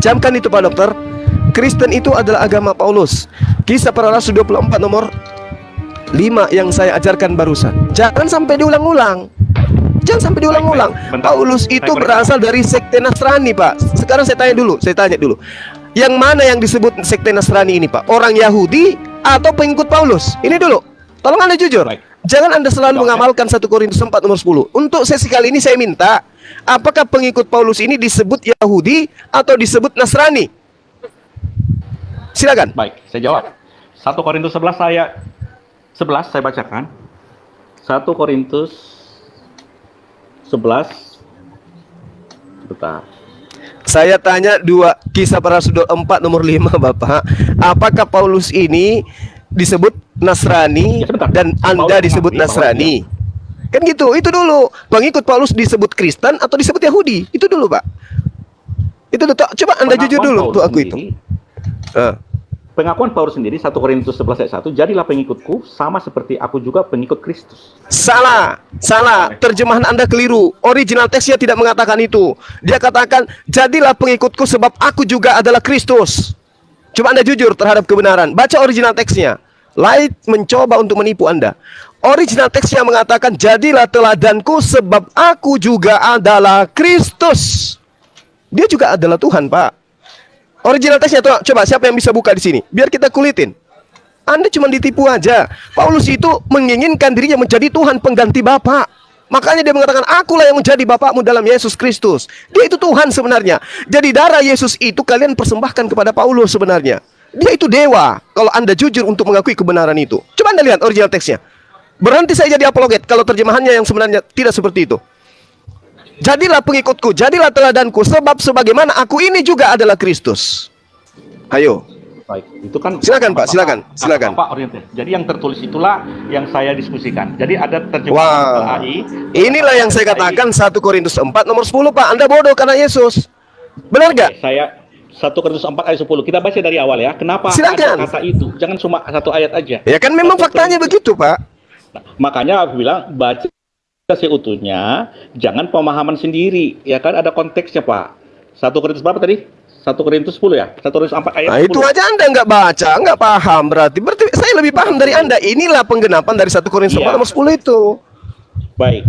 Camkan itu Pak Dokter. Kristen itu adalah agama Paulus. Kisah Para Rasul 24 nomor 5 yang saya ajarkan barusan. Jangan sampai diulang-ulang. Jangan sampai diulang-ulang. Paulus itu berasal dari sekte Nasrani, Pak. Sekarang saya tanya dulu. Yang mana yang disebut sekte Nasrani ini, Pak? Orang Yahudi atau pengikut Paulus? Ini dulu. Tolong Anda jujur. Jangan Anda selalu mengamalkan 1 Korintus 4 nomor 10. Untuk sesi kali ini saya minta, apakah pengikut Paulus ini disebut Yahudi atau disebut Nasrani? Silakan. Baik, saya jawab. 1 Korintus 11 saya bacakan. 1 Korintus 11. Bentar. Saya tanya Kisah Para Rasul 4 nomor 5, Bapak. Apakah Paulus ini disebut Nasrani dan Anda disebut Nasrani? Kan gitu, itu dulu. Pengikut Paulus disebut Kristen atau disebut Yahudi? Itu dulu, Pak. Itu dulu. Coba Anda jujur dulu untuk aku itu. Pengakuan Paulus sendiri 1 Korintus 11 ayat 1, jadilah pengikutku sama seperti aku juga pengikut Kristus. Salah. Terjemahan Anda keliru. Original teksnya tidak mengatakan itu. Dia katakan, jadilah pengikutku sebab aku juga adalah Kristus. Coba Anda jujur terhadap kebenaran. Baca original teksnya. Lain mencoba untuk menipu Anda. Original teksnya mengatakan, jadilah teladanku sebab aku juga adalah Kristus. Dia juga adalah Tuhan, Pak. Original teksnya, coba siapa yang bisa buka di sini? Biar kita kulitin. Anda cuma ditipu aja. Paulus itu menginginkan dirinya menjadi Tuhan pengganti Bapa. Makanya dia mengatakan, akulah yang menjadi Bapakmu dalam Yesus Kristus. Dia itu Tuhan sebenarnya. Jadi darah Yesus itu kalian persembahkan kepada Paulus sebenarnya. Dia itu dewa. Kalau Anda jujur untuk mengakui kebenaran itu. Coba Anda lihat original teksnya. Berhenti saya jadi apologet kalau terjemahannya yang sebenarnya tidak seperti itu. Jadilah pengikutku, jadilah teladanku, sebab sebagaimana aku ini juga adalah Kristus. Ayo. Baik, itu kan silakan Pak, silakan. Pak orientir. Jadi yang tertulis itulah yang saya diskusikan. Jadi ada terjemahan AI. Inilah yang saya katakan 1 Korintus 4 nomor 10, Pak. Anda bodoh karena Yesus. Benar nggak? Saya 1 Korintus 4 ayat 10. Kita baca dari awal ya. Kenapa ada kata itu? Jangan cuma satu ayat aja. Ya kan memang faktanya begitu, Pak. Nah, makanya aku bilang baca seutuhnya, jangan pemahaman sendiri, ya kan ada konteksnya Pak. 1 Korintus berapa tadi? 1 Korintus 10 ya? 1 Korintus 4 ayat 10. Nah itu aja Anda nggak baca, nggak paham berarti saya lebih paham dari Anda. Inilah penggenapan dari 1 Korintus 4 nomor 10 itu. Baik.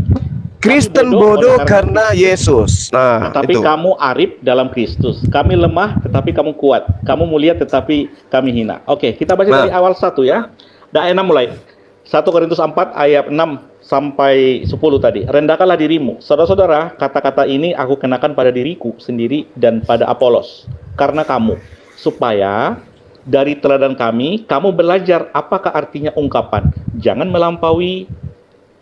Kristen bodoh karena Yesus. Nah, tapi itu. Kamu arif dalam Kristus. Kami lemah tetapi kamu kuat. Kamu mulia tetapi kami hina. Oke, kita baca dari awal 1 ya. Dari 6 mulai. 1 Korintus 4 ayat 6 sampai 10 tadi. Rendahkanlah dirimu. Saudara-saudara, kata-kata ini aku kenakan pada diriku sendiri dan pada Apolos. Karena kamu. Supaya dari teladan kami, kamu belajar apakah artinya ungkapan. Jangan melampaui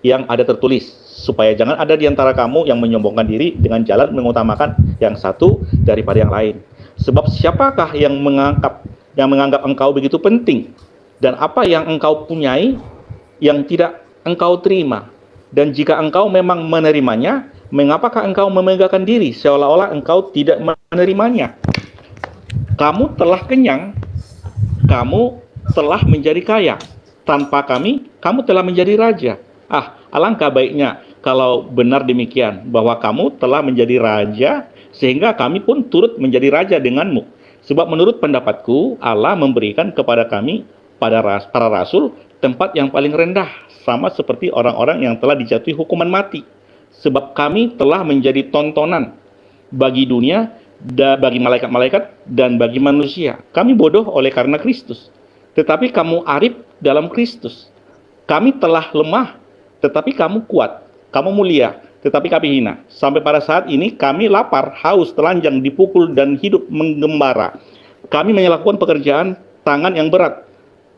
yang ada tertulis. Supaya jangan ada di antara kamu yang menyombongkan diri dengan jalan mengutamakan yang satu daripada yang lain. Sebab siapakah yang menganggap engkau begitu penting? Dan apa yang engkau punyai yang tidak engkau terima, dan jika engkau memang menerimanya, mengapakah engkau memegahkan diri seolah-olah engkau tidak menerimanya? Kamu telah kenyang, kamu telah menjadi kaya, tanpa kami, kamu telah menjadi raja. Alangkah baiknya kalau benar demikian, bahwa kamu telah menjadi raja, sehingga kami pun turut menjadi raja denganmu. Sebab menurut pendapatku, Allah memberikan kepada kami, para rasul, tempat yang paling rendah, sama seperti orang-orang yang telah dijatuhi hukuman mati. Sebab kami telah menjadi tontonan bagi dunia, bagi malaikat-malaikat, dan bagi manusia. Kami bodoh oleh karena Kristus. Tetapi kamu arif dalam Kristus. Kami telah lemah, tetapi kamu kuat. Kamu mulia, tetapi kami hina. Sampai pada saat ini kami lapar, haus, telanjang, dipukul, dan hidup menggembara. Kami melakukan pekerjaan tangan yang berat.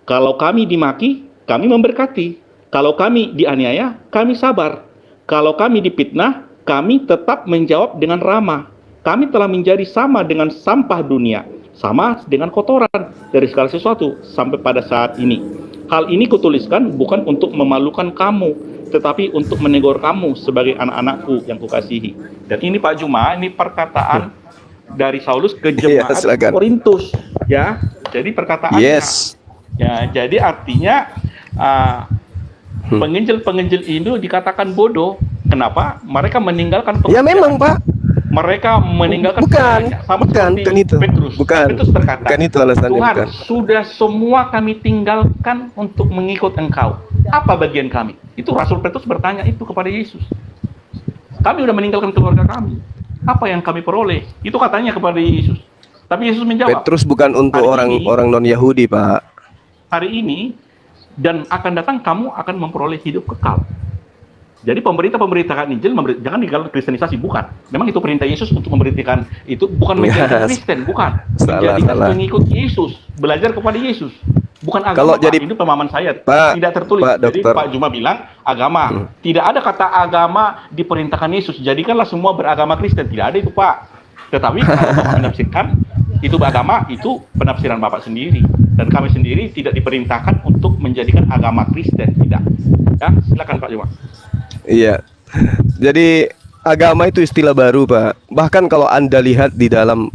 Kalau kami dimaki, kami memberkati. Kalau kami dianiaya, kami sabar. Kalau kami dipitnah, kami tetap menjawab dengan ramah. Kami telah menjadi sama dengan sampah dunia, sama dengan kotoran dari segala sesuatu sampai pada saat ini. Hal ini kutuliskan bukan untuk memalukan kamu, tetapi untuk menegur kamu sebagai anak-anakku yang kukasihi. Dan ini Pak Juma, ini perkataan dari Saulus ke jemaat Korintus, ya. Jadi perkataannya, ya. Jadi artinya penginjil-penginjil itu dikatakan bodoh. Kenapa? Mereka meninggalkan pekerjaan. Ya memang Pak. Mereka meninggalkan Bukan, semuanya. Sama bukan seperti itu. Petrus. Bukan. Petrus berkata, Bukan itu alasannya, Tuhan, bukan. sudah semua kami tinggalkan untuk mengikut Engkau. Apa bagian kami? Itu Rasul Petrus bertanya itu kepada Yesus. Kami sudah meninggalkan keluarga kami. Apa yang kami peroleh? Itu katanya kepada Yesus. Tapi Yesus menjawab, Petrus bukan untuk Hari ini- orang non-Yahudi, Pak. hari ini dan akan datang kamu akan memperoleh hidup kekal. Jadi pemberitakan Injil, jangan dikatakan kristenisasi, bukan. Memang itu perintah Yesus untuk memberitakan itu, bukan menjadi Yes. Kristen, bukan. Salah, Menjadikan salah. pengikut Yesus, belajar kepada Yesus. Bukan agama, Kalau Pak. jadi- Itu pemahaman saya, Pak, tidak tertulis. Pak Jadi Dokter. Pak Juma bilang agama. Tidak ada kata agama diperintahkan Yesus. Jadikanlah semua beragama Kristen. Tidak ada itu, Pak. Tetapi kalau Bapak menafsirkan itu agama, itu penafsiran Bapak sendiri. Dan kami sendiri tidak diperintahkan untuk menjadikan agama Kristen, tidak. Ya, silakan Pak Juma. Iya. Jadi agama itu istilah baru, Pak. Bahkan kalau Anda lihat di dalam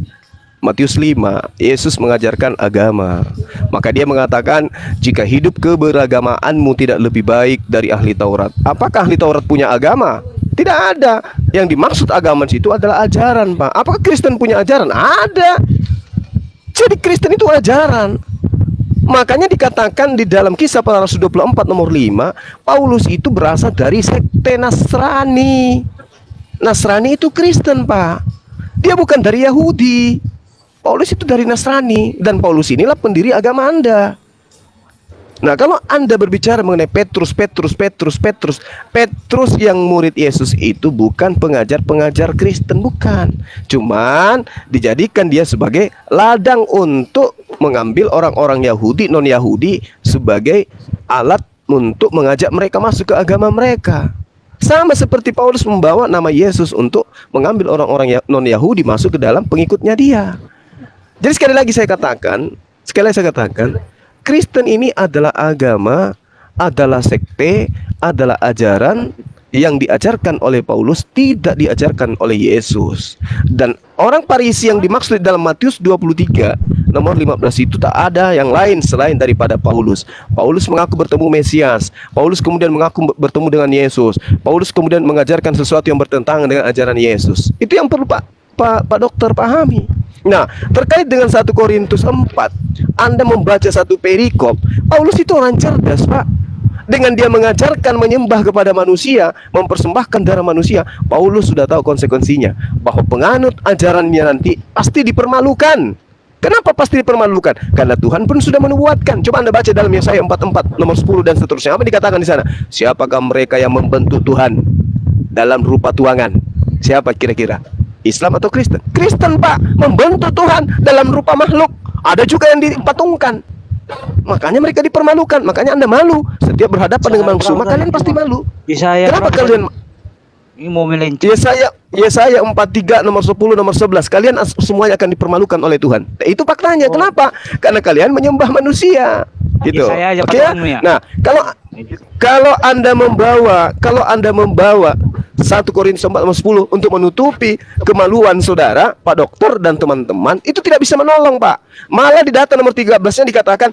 Matius 5, Yesus mengajarkan agama. Maka dia mengatakan, jika hidup keberagamaanmu tidak lebih baik dari ahli Taurat. Apakah ahli Taurat punya agama? Tidak ada. Yang dimaksud agama di situ adalah ajaran, Pak. Apakah Kristen punya ajaran? Ada. Jadi Kristen itu ajaran. Makanya dikatakan di dalam Kisah Para Rasul 24 nomor 5, Paulus itu berasal dari sekte Nasrani. Nasrani itu Kristen, Pak. Dia bukan dari Yahudi. Paulus itu dari Nasrani. Dan Paulus inilah pendiri agama Anda. Nah, kalau Anda berbicara mengenai Petrus yang murid Yesus itu bukan pengajar-pengajar Kristen, bukan. Cuman dijadikan dia sebagai ladang untuk mengambil orang-orang Yahudi, non-Yahudi sebagai alat untuk mengajak mereka masuk ke agama mereka. Sama seperti Paulus membawa nama Yesus untuk mengambil orang-orang non-Yahudi masuk ke dalam pengikutnya dia. Jadi sekali lagi saya katakan, Kristen ini adalah agama, adalah sekte, adalah ajaran yang diajarkan oleh Paulus, tidak diajarkan oleh Yesus. Dan orang Farisi yang dimaksud dalam Matius 23 nomor 15 itu tak ada yang lain selain daripada Paulus. Paulus mengaku bertemu Mesias. Paulus kemudian mengaku bertemu dengan Yesus. Paulus kemudian mengajarkan sesuatu yang bertentangan dengan ajaran Yesus. Itu yang perlu Pak Dokter pahami. Nah, terkait dengan 1 Korintus 4, Anda membaca satu perikop, Paulus itu orang cerdas, Pak. Dengan dia mengajarkan menyembah kepada manusia, mempersembahkan darah manusia, Paulus sudah tahu konsekuensinya, bahwa penganut ajarannya nanti pasti dipermalukan. Kenapa pasti dipermalukan? Karena Tuhan pun sudah menubuatkan. Coba Anda baca dalam Yesaya 44 nomor 10 dan seterusnya. Apa dikatakan di sana? Siapakah mereka yang membentuk Tuhan dalam rupa tuangan? Siapa kira-kira? Islam atau Kristen? Kristen, Pak, membentuk Tuhan dalam rupa makhluk. Ada juga yang dipatungkan. Makanya mereka dipermalukan. Makanya Anda malu setiap berhadapan dengan manusia. Maka kalian pasti malu. Kenapa kalian? Ini mau melenceng. Yesaya 43 nomor 10 nomor 11. Kalian semuanya akan dipermalukan oleh Tuhan. Itu faktanya. Kenapa? Karena kalian menyembah manusia. Gitu. Yesaya aja Oke ya? patokanmu ya? Nah, kalau Anda membawa 1 Korintus 4 nomor 10 untuk menutupi kemaluan saudara, Pak Dokter dan teman-teman, itu tidak bisa menolong, Pak. Malah di data nomor 13-nya dikatakan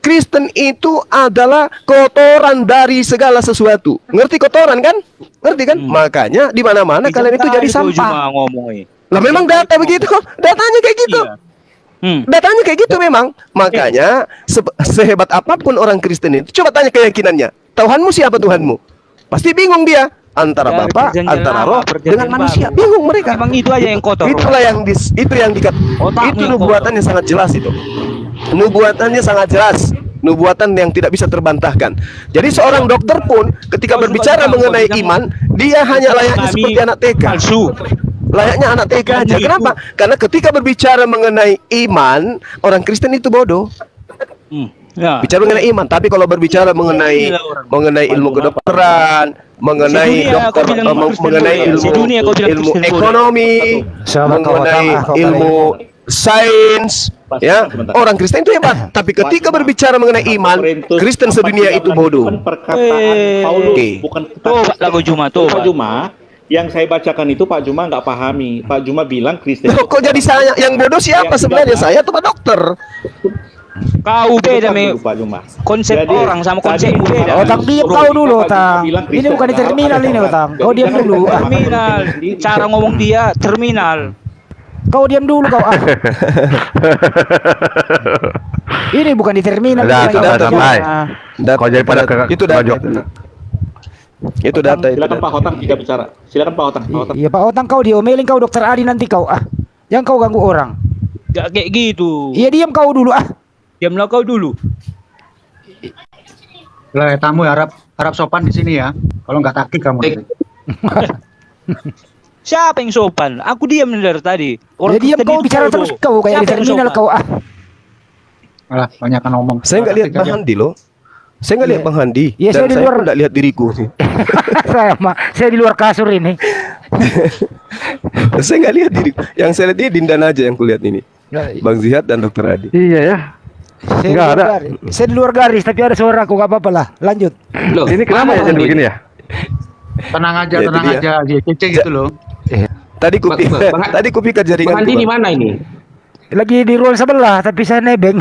Kristen itu adalah kotoran dari segala sesuatu. Ngerti kotoran kan? Ngerti kan? Makanya di mana-mana kalian itu jadi sampah. Lah memang data begitu. Datanya kayak gitu. Datanya kayak gitu memang. Makanya sehebat apapun orang Kristen itu, coba tanya keyakinannya. Tuhanmu siapa Tuhanmu? Pasti bingung dia. Antara Ya, Bapa, antara Roh dengan manusia. Bingung mereka. Emang itu aja yang kotor. Itulah yang itu yang Otakmu itu yang nubuatannya sangat jelas itu. Nubuatannya sangat jelas. Nubuatan yang tidak bisa terbantahkan. Jadi seorang dokter pun ketika berbicara mengenai iman, dia hanya layaknya seperti anak TK. Palsu. Layaknya anak TK aja. Kenapa? Karena ketika berbicara mengenai iman, orang Kristen itu bodoh. Ya. Bicara mengenai iman, tapi kalau berbicara mengenai ilmu kedokteran, mengenai dokter, mengenai ilmu ekonomi, mengenai ilmu sains, ya, orang Kristen itu hebat. Tapi ketika berbicara mengenai iman, Kristen sedunia itu bodoh. Bukan perkataan Paulus, bukan Tuh, lagu Juma tuh. Pak Juma, yang saya bacakan itu Pak Juma nggak pahami. Pak Juma bilang Kristen. Loh, kok jadi saya yang bodoh siapa sebenarnya, saya atau Pak Dokter? Kau beda Bukan me dulu, Pak Juma. konsep Jadi, orang sama konsep tadi beda. Otang diam Suruh kau dulu, Pak Juma Otang. bilang Ini Kristen bukan di adalah terminal ada ini, orang. Otang. Jadi Kau diam jangan dulu. menyamakan Terminal. diri sendiri. Cara ngomong dia terminal. Kau diam dulu kau. Ini bukan di terminal. Udah, bukan udah, di udah, terminal. Mai. Kau jadi pada itu data. Itu data itu. Silakan data. Pak Hotang jika bicara. Silakan Pak Hotang. Pak Hotang. Iya Pak Otang, kau diomelin kau dokter Adi nanti kau. Yang kau ganggu orang. Gak kayak gitu. Iya diam kau dulu. Diamlah kau dulu. Lah tamu harap sopan di sini ya. Kalau nggak takik kamu. Siapa yang sopan? Aku diam dari tadi. Ya diam tadi kau itu bicara bodoh. terus kau kayak di Siapa yang terminal sopan? kau. Alah, banyak ngomong. Saya nggak lihat Bang Handi loh. Saya nggak lihat Bang Handi. Iya, saya Dan di saya luar. pun nggak lihat diriku. saya di luar kasur ini. Saya nggak lihat diri. Yang saya lihat dia Dindan aja yang kulihat ini. Bang Zihad dan Dokter Adi. Iya ya. Saya Nggak di luar ada. garis. Saya di luar garis tapi ada suara aku, gak apa-apa lah. Lanjut. Loh, Ini kenapa ya jadi begini ya? Tenang aja, Ya, itu tenang dia. aja. Dia kece gitu loh. Tadi kupi tadi kupikat jaringan. Bang Andi di mana ini? Lagi di ruang sebelah tapi saya nebeng.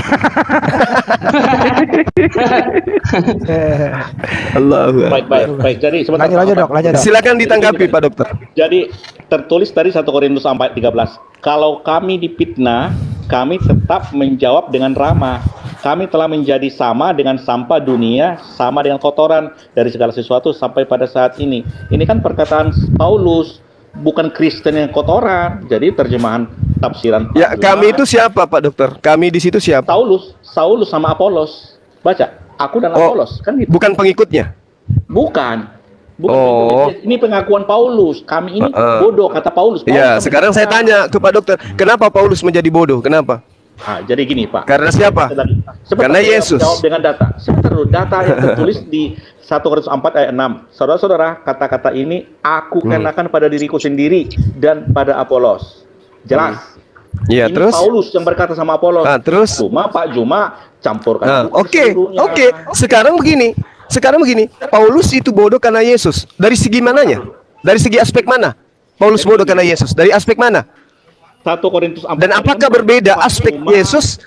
Allahu Baik, Akbar. baik. Jadi sebentar. Lanjut Pak dok, lanjut dok. Silakan ditanggapi Pak Dokter. Jadi tertulis tadi 1 Korintus 4:13. Kalau kami dipitnah, kami tetap menjawab dengan ramah. Kami telah menjadi sama dengan sampah dunia, sama dengan kotoran dari segala sesuatu sampai pada saat ini. Ini kan perkataan Paulus, bukan Kristen yang kotoran. Jadi terjemahan tafsiran Ya, Pak kami Juma, itu siapa Pak Dokter? Kami di situ siapa? Saulus sama Apolos. Baca, aku dan Oh, Apolos kan gitu. bukan pengikutnya. Bukan. Oh. Ini pengakuan Paulus. Kami ini bodoh kata Paulus. Ya, Paulus sekarang saya tanya ke Pak Dokter, kenapa Paulus menjadi bodoh? Kenapa? Jadi gini Pak. Karena siapa? Sebentar, Karena saya Yesus. Jawab dengan data. Sebentar dulu, data yang tertulis di 1 Korintus 4 ayat 6. Saudara-saudara, kata-kata ini aku kenakan pada diriku sendiri dan pada Apolos. Jelas. Ya, Ini terus? Paulus yang berkata sama Apolos. Terus? Cuma Pak Juma campurkan. Oke. seluruhnya. Sekarang begini. Paulus itu bodoh karena Yesus. Dari segi mananya? Dari segi aspek mana? Paulus bodoh karena Yesus. Dari aspek mana? 1 Korintus 4 Dan apakah berbeda aspek Yesus?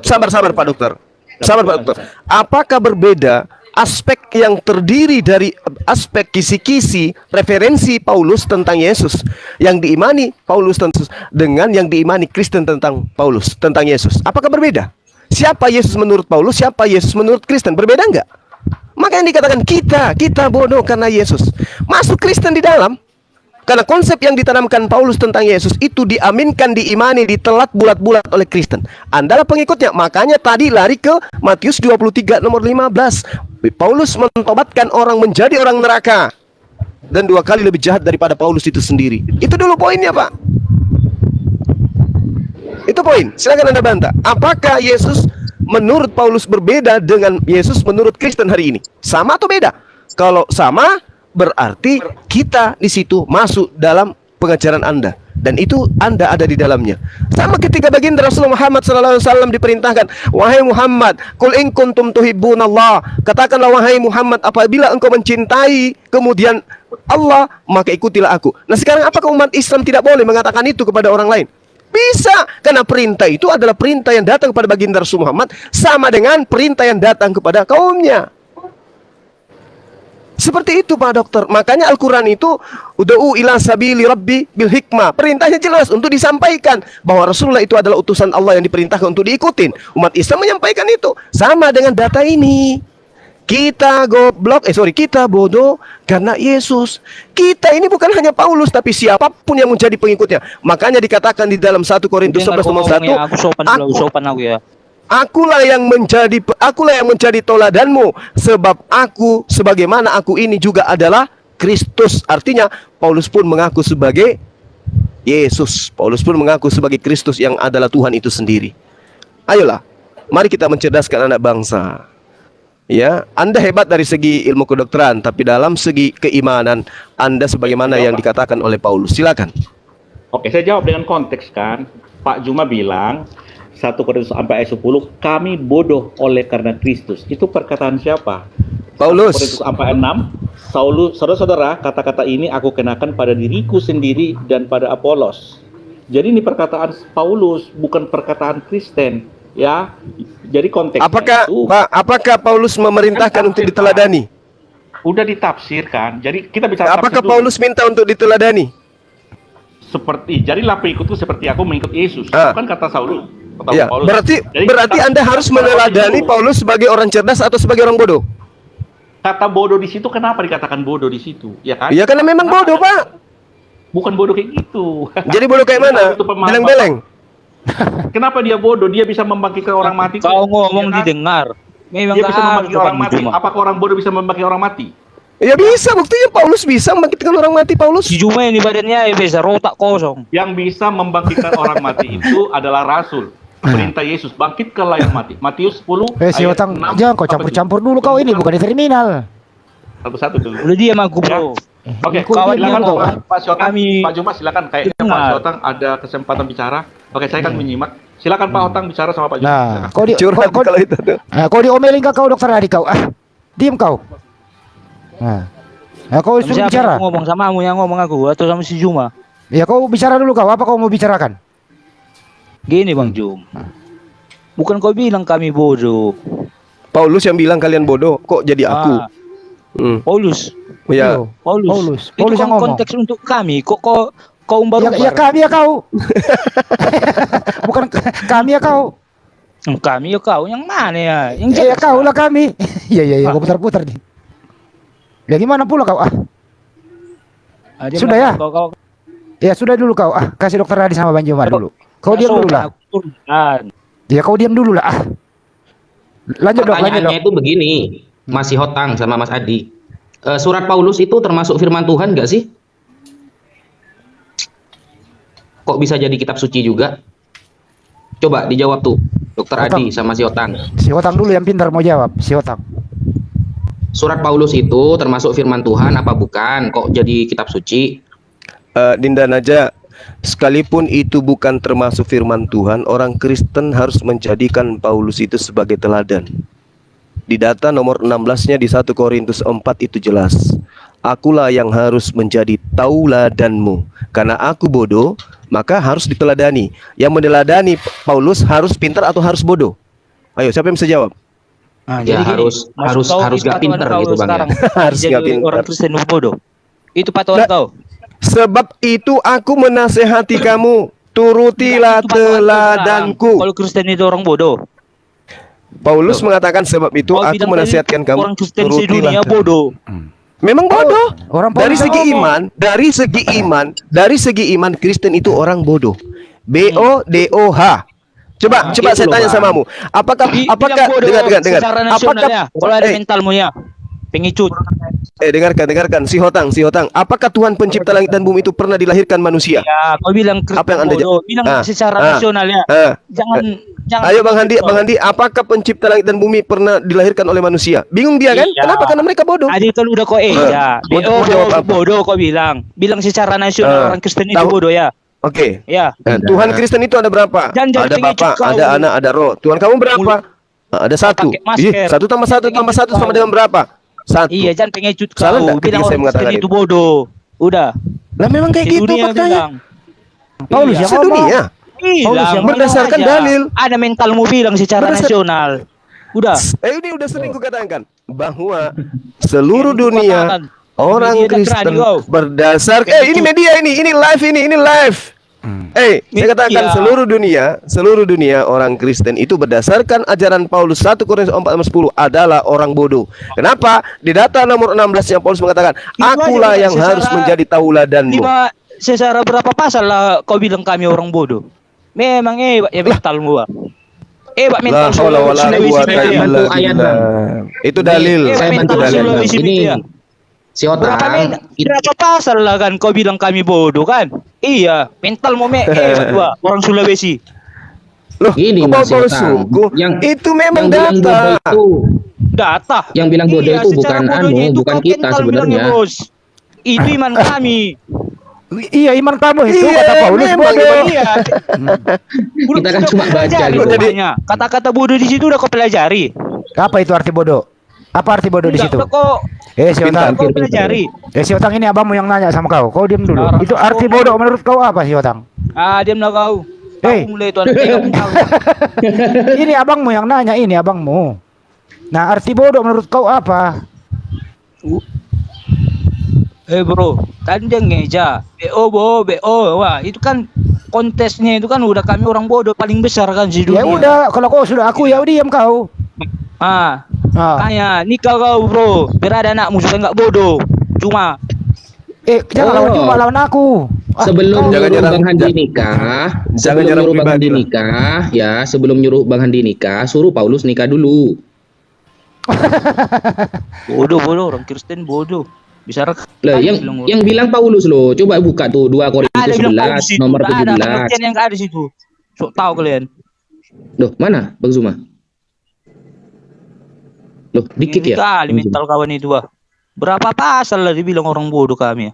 Sabar Pak Dokter. Sabar Pak Dokter. Apakah berbeda aspek yang terdiri dari aspek kisi-kisi referensi Paulus tentang Yesus yang diimani Paulus tentang dengan yang diimani Kristen tentang Paulus tentang Yesus? Apakah berbeda? Siapa Yesus menurut Paulus? Siapa Yesus menurut Kristen? Berbeda enggak? Maka yang dikatakan kita bodoh karena Yesus. Masuk Kristen di dalam. Karena konsep yang ditanamkan Paulus tentang Yesus itu diaminkan, diimani, ditelat bulat-bulat oleh Kristen. Anda lah pengikutnya. Makanya tadi lari ke Matius 23 nomor 15. Paulus mentobatkan orang menjadi orang neraka. Dan 2 kali lebih jahat daripada Paulus itu sendiri. Itu dulu poinnya, Pak. Itu poin. Silakan Anda bantah. Apakah Yesus menurut Paulus berbeda dengan Yesus menurut Kristen hari ini? Sama atau beda? Kalau sama, berarti kita di situ masuk dalam pengajaran Anda, dan itu Anda ada di dalamnya. Sama ketika baginda Rasulullah Muhammad SAW diperintahkan, wahai Muhammad, qul in kuntum tuhibbunallah, katakanlah wahai Muhammad, apabila engkau mencintai kemudian Allah, maka ikutilah aku. Nah sekarang apakah umat Islam tidak boleh mengatakan itu kepada orang lain? Bisa, karena perintah itu adalah perintah yang datang kepada baginda Rasulullah Muhammad sama dengan perintah yang datang kepada kaumnya. Seperti itu Pak Dokter. Makanya Al-Quran itu ud'u ila sabili rabbi bil hikmah. Perintahnya jelas untuk disampaikan bahwa Rasulullah itu adalah utusan Allah yang diperintahkan untuk diikutin. Umat Islam menyampaikan itu. Sama dengan data ini. Kita kita bodoh karena Yesus. Kita ini bukan hanya Paulus, tapi siapapun yang menjadi pengikutnya. Makanya dikatakan di dalam 1 Korintus 11 nomor 1, Aku sopan aku ya. Akulah yang menjadi toladanmu, sebab aku sebagaimana aku ini juga adalah Kristus. Artinya Paulus pun mengaku sebagai Yesus. Paulus pun mengaku sebagai Kristus yang adalah Tuhan itu sendiri. Ayolah, mari kita mencerdaskan anak bangsa. Ya, Anda hebat dari segi ilmu kedokteran, tapi dalam segi keimanan Anda sebagaimana yang dikatakan oleh Paulus. Silakan. Oke, saya jawab dengan konteks kan. Pak Juma bilang 1 Korintus 4 ayat 10, kami bodoh oleh karena Kristus. Itu perkataan siapa? Paulus. 1 Korintus 4 ayat 6, saudara-saudara, kata-kata ini aku kenakan pada diriku sendiri dan pada Apolos. Jadi ini perkataan Paulus, bukan perkataan Kristen. Ya, jadi konteksnya Apakah itu Pak, apakah Paulus memerintahkan untuk diteladani? udah ditafsirkan. Jadi kita bicara Apakah tafsir dulu. Paulus minta untuk diteladani? Seperti jadilah pengikutku seperti aku mengikut Yesus. Ah. Bukan kata Saulus. Kata Ya, Paulus. berarti Jadi Anda harus meneladani Paulus sebagai orang cerdas atau sebagai orang bodoh? Kata bodoh di situ kenapa dikatakan bodoh di situ? Ya kan? Iya, karena memang bodoh, Pak. Bukan bodoh kayak gitu. Jadi bodoh kayak mana? Itu pemahaman Beleng-beleng. Kenapa dia bodoh? Dia bisa membangkitkan orang mati. Kau ngomong Ya kan? didengar. Memang Dia nggak bisa harus membangkitkan orang Sopan mati. Juma. Apakah orang bodoh bisa membangkitkan orang mati? Ya bisa, buktinya Paulus bisa membangkitkan orang mati, Paulus. Si Juma ini badannya ya bisa rotak kosong. Yang bisa membangkitkan orang mati itu adalah Rasul. Perintah Yesus, bangkitkanlah yang mati. Matius 10 Si ayat Otang, 6 jangan kau sampai campur-campur dulu kau ini bukan di terminal. Satu-satu dulu. Udah diam aku bro. Oke, Kawan silakan kau. Pak Syotang, Kami- Pak Juma silakan. Kayaknya Pak Dengar. Syotang ada kesempatan bicara. Oke, saya akan menyimak. Silakan Pak Otang bicara sama Pak Juma. Nah, Silakan. kau di Curhat kau, kalau itu tuh. kau diomelin kau dokter Adi kau. Diam kau. Nah, kau suruh Siapa bicara. yang ngomong sama kamu yang ngomong aku atau sama si Juma? Ya kau bicara dulu kau. Apa kau mau bicarakan? Gini Bang Jum. Bukan kau bilang kami bodoh. Paulus yang bilang kalian bodoh, kok jadi aku? Ah, Ya. Paulus. Paulus Itu yang kan ngomong. konteks untuk kami. Kok kau umbar-umbar? Ya kami ya kau. Bukan kami ya kau. Kami ya kau yang mana ya? Yang Ya jelas. kau lah kami. Iya, kau putar-putar nih. Ya gimana pula kau? Dia Sudah ya? bilang, Kau Ya sudah dulu kau. Kasih dokter Adi sama Bang Juma dulu. Kau diam dulu lah. Ya kau diam dulu lah. Lanjut dok, lanjut dok. Pertanyaannya itu begini, Mas Hotang sama Mas Adi. Surat Paulus itu termasuk firman Tuhan nggak sih? Kok bisa jadi kitab suci juga? Coba dijawab tuh, Dokter Hotang. Adi sama si Hotang. Si Otang dulu yang pintar mau jawab. Si Otang. Surat Paulus itu termasuk firman Tuhan apa bukan? Kok jadi kitab suci? Dinda Naja, sekalipun itu bukan termasuk firman Tuhan, orang Kristen harus menjadikan Paulus itu sebagai teladan. Di data nomor 16-nya di 1 Korintus 4 itu jelas. Akulah yang harus menjadi tauladanmu. Karena aku bodoh, maka harus diteladani. Yang meneladani Paulus harus pintar atau harus bodoh? Ayo, siapa yang bisa jawab? Ya, harus gak pinter gitu, Bang, ya. Harus jadi gak pinter. orang Kristen bodoh. Itu patokan Nah, kau. Sebab itu aku menasehati kamu, turutilah Itu patokan kau teladanku. sekarang. Kalau Kristen itu orang bodoh. Paulus mengatakan sebab itu Kau aku bilang menasihatkan tadi kamu, orang Kristen turutilah sedunia bodoh. Memang bodoh. Orang Dari Paulus segi yang ngomong. iman, dari segi iman Kristen itu orang bodoh. BODOH. Coba Gitu saya loh, tanya Bang. samamu. Apakah Bilang bodoh dengar. secara nasional ya. Kalau ada Eh, mentalmu ya. Pengecut. dengarkan si Hotang. Apakah Tuhan pencipta langit dan bumi itu pernah dilahirkan manusia? Ya, kau bilang Kristen Apa yang Anda bodoh. Bilang secara nasional ya. Jangan. Ayo Bang Handi, apakah pencipta langit dan bumi pernah dilahirkan oleh manusia? Bingung dia kan? Iya. Kenapa? Karena mereka bodoh. Adil kalau udah kau ya. Mau jawab apa? Bodoh kau bilang. Bilang secara nasional orang Kristen itu tahu. bodoh ya. Oke. Ya. Tuhan Kristen itu ada berapa? Jangan jadi Ada pengecut Bapa, kau. ada Anak, ada Roh. Tuhan kamu berapa? Ada satu. pakai masker. Satu tambah satu sama dengan berapa? Satu. Iya, jangan pengecut kau. Salah nggak Bilang ketika saya orang mengatakan Kristen itu itu? bodoh. Udah. Lah memang kayak Di gitu dunia faktanya. bilang. Paulus Iya. yang ngomong. Sedunia. Paulus yang berdasarkan bilang aja. dalil. Ada mentalmu bilang secara nasional. Udah. Ini udah sering kukatakan bahwa seluruh Yang dunia kukatakan. orang Media Kristen berani kau. berdasarkan ini media ini live. Saya katakan Media. seluruh dunia orang Kristen itu berdasarkan ajaran Paulus 1 Korintus 4:10 adalah orang bodoh. Kenapa? Di data nomor 16 yang Paulus mengatakan, Itu aja akulah bukan yang harus secara- menjadi tauladanmu. Secara berapa pasal lah kau bilang kami orang bodoh? Memang ya mentalmu. La mental haula wala Sulawesi quwata Media. illa Bantu ayat, billah. Itu dalil. Saya Itu bantu dalil. Sulawesi Ini Media. si Hotang, Berapa pasal lah kan kau bilang kami bodoh kan? Iya, mentalmu dua orang Sulawesi. Loh, Gini, kok Mas Paulus Yotang. sungguh? Itu memang yang bilang bodoh data. itu, Data. yang bilang bodoh itu secara bukan bodohnya itu bukan kau kita mental sebenarnya. bilangnya, Bos. Itu iman kami. Iya iman kamu itu Iya, kata Paulus memang bodoh. Iya. Kita kan cuma baca gitu. Kata-kata bodoh di situ udah kau pelajari. Apa itu arti bodoh? Apa arti bodoh di situ? Udah kau Si Otang. kau pelajari. Si Otang ini abangmu yang nanya sama kau. Kau diam dulu. Orang Itu arti bodoh menurut kau apa si Otang? Diamlah kau. Hei. Tahu mulai itu anak kamu tahu. Ini abangmu yang nanya, ini abangmu. Nah, arti bodoh menurut kau apa? Bro, tanding ngeja. BO. Wah, itu kan kontesnya itu kan udah kami orang bodoh paling besar kan di dunia. Ya udah, kalau kau sudah aku ya diam kau. Ah, Ah. kayak nikah kau bro. Biar ada anakmu supaya nggak bodoh. Cuma Jangan lawan cuma lawan aku. Sebelum Jangan nyuruh nyerang. Bang Handi nikah, Jangan sebelum nyerang nyuruh Bang pribadi Handi lah. nikah, ya sebelum nyuruh Bang Handi nikah, suruh Paulus nikah dulu. bodoh orang Kristen bodoh. Bisa rekam. Lah, yang bilang Paulus loh, coba buka tuh 2 Korintus ada bilang 11 situ, nomor ada 17. pengertian yang ada di situ. So, tahu kalian? Loh, mana Bang Zuma? Loh, dikit Ini ya? kali Bang Zuma? mental kawan itu Berapa pasal lah dibilang orang bodoh kami ya.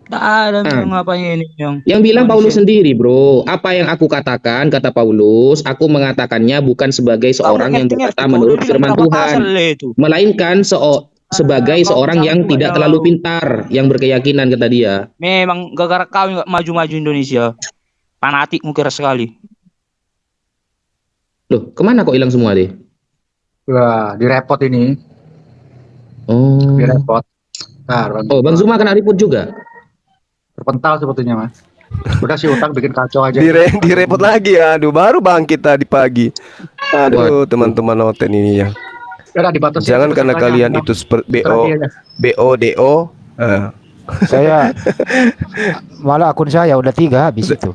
Tak ada yang ngapain ini Yang bilang Paulus sendiri, bro. Apa yang aku katakan, kata Paulus, aku mengatakannya bukan sebagai seorang yang berkata menurut firman Tuhan, melainkan sebagai seorang yang tidak terlalu pintar, yang berkeyakinan, kata dia. Memang gara-gara kau nggak maju-maju Indonesia. Fanatik mukir sekali. Loh, kemana kok hilang semua deh? Wah, direpot ini. Oh, Direpot. Nah, Bang Zuma kena ribut juga. terpental sebetulnya, Mas. Udah si utang bikin kacau aja. Direpot lagi, aduh baru bangkit tadi pagi. Aduh teman-teman noten ini ya. Udah dibatasi. Jangan karena kalian itu seperti BO. Saya malah akun saya udah 3 habis itu.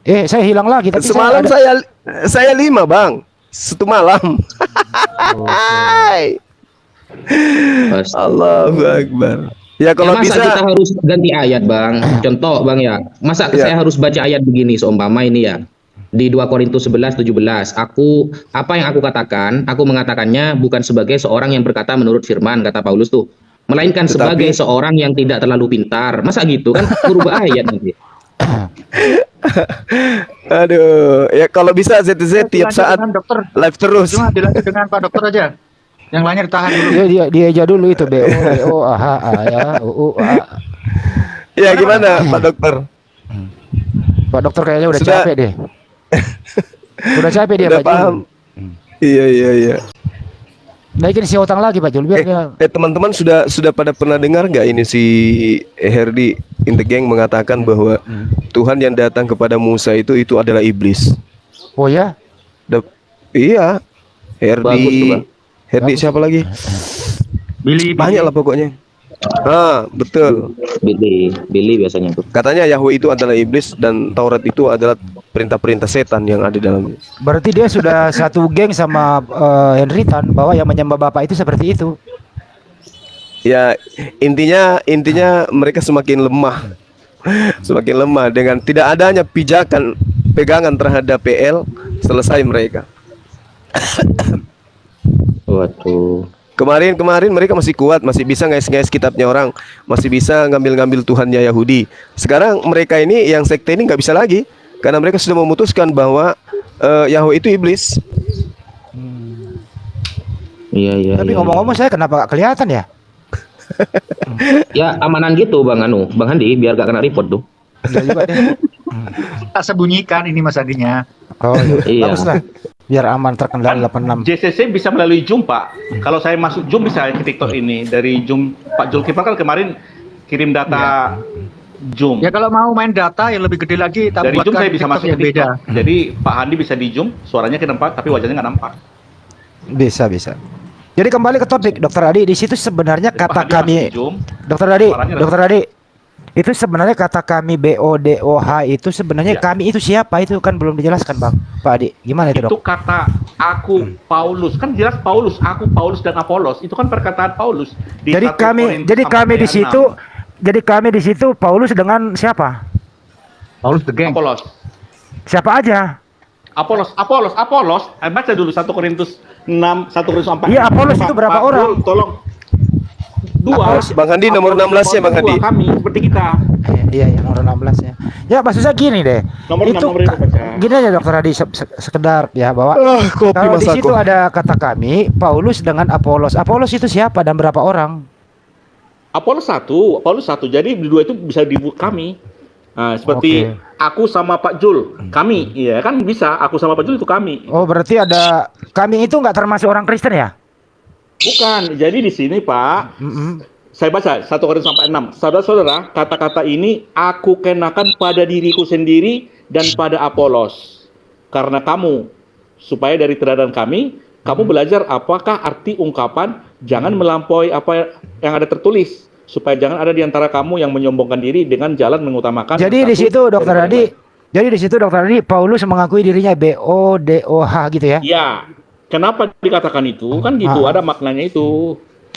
Saya hilang lagi tapi Semalam saya 5 bang, satu malam. Allahu Akbar. Ya kalau masa bisa kita harus ganti ayat, Bang. Contoh, Bang ya. Masa saya harus baca ayat begini seumpama ini ya. Di 2 Korintus 11:17. Apa yang aku katakan, aku mengatakannya bukan sebagai seorang yang berkata menurut firman, kata Paulus tuh, melainkan sebagai seorang yang tidak terlalu pintar. Masa gitu kan berubah ayat nanti. aduh, ya kalau bisa ZZ tiap saat dokter. live terus. Cuma dilanjut dengan Pak Dokter aja. Yang lainnya ditahan dulu. Dia aja dulu itu BO ya Ya gimana Pak Dokter? Pak Dokter kayaknya udah Sudah. capek deh. Udah capek dia Udah Pak Jul. paham. Iya. Naikin si utang lagi Pak Jul biar dia. Teman-teman sudah pada pernah dengar nggak ini si Herdi in the Gang mengatakan bahwa Tuhan yang datang kepada Musa itu adalah iblis. Oh ya? Iya. Bagus tuh, Bang. Herdi siapa lagi? Billy. Banyak lah pokoknya. Betul. Billy biasanya tuh. Katanya Yahweh itu adalah iblis dan Taurat itu adalah perintah-perintah setan yang ada di dalamnya. Berarti dia sudah satu geng sama Henry Tan bahwa yang menyembah Bapak itu seperti itu. Ya, intinya mereka semakin lemah. Semakin lemah dengan tidak adanya pegangan terhadap PL, selesai mereka. Waduh. Kemarin mereka masih kuat, masih bisa ngais-ngais kitabnya orang, masih bisa ngambil-ngambil Tuhannya Yahudi. Sekarang mereka ini yang sekte ini nggak bisa lagi karena mereka sudah memutuskan bahwa Yahweh itu iblis. Iya. Tapi ngomong-ngomong saya kenapa gak kelihatan ya? Ya amanan gitu Bang Handi biar gak kena report tuh. Iya juga deh. Tak sembunyikan ini Mas Andinya. Oh Iya. bagus lah. Biar aman terkendali 86. JCC bisa melalui Zoom Pak. Kalau saya masuk Zoom bisa ke TikTok ini dari Zoom. Pak Zulkifli kan kemarin kirim data Zoom. Ya kalau mau main data yang lebih gede lagi, tak Dari Zoom buatkan saya bisa TikTok masuk ke yang beda. TikTok. Jadi Pak Handi bisa di Zoom, suaranya ke nampak tapi wajahnya nggak nampak. Bisa. Jadi kembali ke topik Dokter Adi, di situ sebenarnya Jadi Pak kata Handi kami masuk Zoom, Dokter suaranya Adi itu sebenarnya kata kami BODOH itu sebenarnya Ya. kami itu siapa itu kan belum dijelaskan Bang Pak Adi. Gimana itu itu Dok? kata aku Paulus, kan jelas Paulus, aku Paulus dan Apolos, itu kan perkataan Paulus. Di Jadi 1 kami Korintus jadi kami di situ Paulus dengan siapa? Paulus the gang. Apolos. Siapa aja? Apolos. Baca dulu 1 Korintus 6, 1 Korintus 4. Iya, Apolos itu berapa Pak orang? Dul, tolong. 2. Bang Handi nomor 16 ya Bang Handi. Kami seperti kita. Iya nomor 16 ya. Ya maksudnya gini deh. Nomor itu 6 nomor itu baca. gini aja Dokter Adi sekedar ya bahwa Kopi kalau di Mas situ Ako. ada kata kami Paulus dengan Apolos. Apolos itu siapa dan berapa orang? Apolos 1. Jadi dua itu bisa dibuat kami. Nah, seperti aku sama Pak Jul, kami, iya kan bisa, aku sama Pak Jul itu kami. Oh, berarti ada kami itu nggak termasuk orang Kristen ya? Bukan, jadi di sini Pak, saya baca 1 Korintus 4:6. Saudara-saudara, kata-kata ini aku kenakan pada diriku sendiri dan pada Apolos. Karena kamu, supaya dari teladan kami, kamu belajar apakah arti ungkapan jangan melampaui apa yang ada tertulis, supaya jangan ada di antara kamu yang menyombongkan diri dengan jalan mengutamakan. Jadi di situ Dokter Adi, Paulus mengakui dirinya BODOH gitu ya? Iya. Kenapa dikatakan itu? Kan gitu, ada maknanya itu.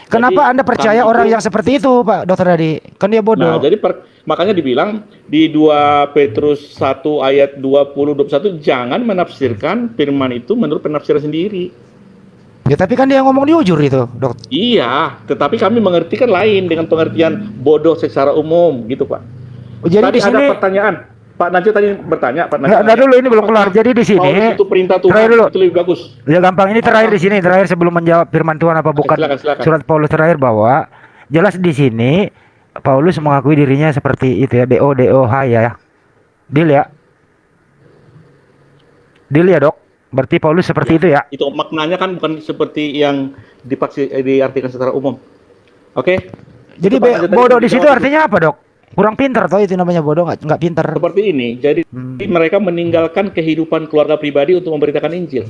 Kenapa Jadi, Anda percaya kami orang itu- yang seperti itu, Pak Dokter Adi? Kan dia bodoh. Nah, jadi makanya dibilang di 2 Petrus 1 ayat 20-21 jangan menafsirkan firman itu menurut penafsiran sendiri. Ya tapi kan dia ngomong di ujur itu, Dok. Iya, tetapi kami mengerti kan lain dengan pengertian bodoh secara umum gitu, Pak. Jadi Tadi di sini ada pertanyaan. Pak Najwa tadi bertanya, Pak Nggak, Najwa. dulu ini belum kelar. Jadi di sini Paulus itu perintah Tuhan, terakhir dulu. itu lebih bagus. Ya gampang ini terakhir di sini, terakhir sebelum menjawab firman Tuhan apa bukan Silakan. surat Paulus terakhir bahwa jelas di sini Paulus mengakui dirinya seperti itu ya, BODOH ya. Deal ya. Deal ya, Dok. Berarti Paulus seperti itu ya. Itu maknanya kan bukan seperti yang diartikan secara umum. Oke? Jadi Itu Pak Najwa tadi bodoh di situ dijawab. artinya apa, Dok? Kurang pintar toh itu namanya bodoh, nggak pintar. Seperti ini. Jadi mereka meninggalkan kehidupan keluarga pribadi untuk memberitakan Injil.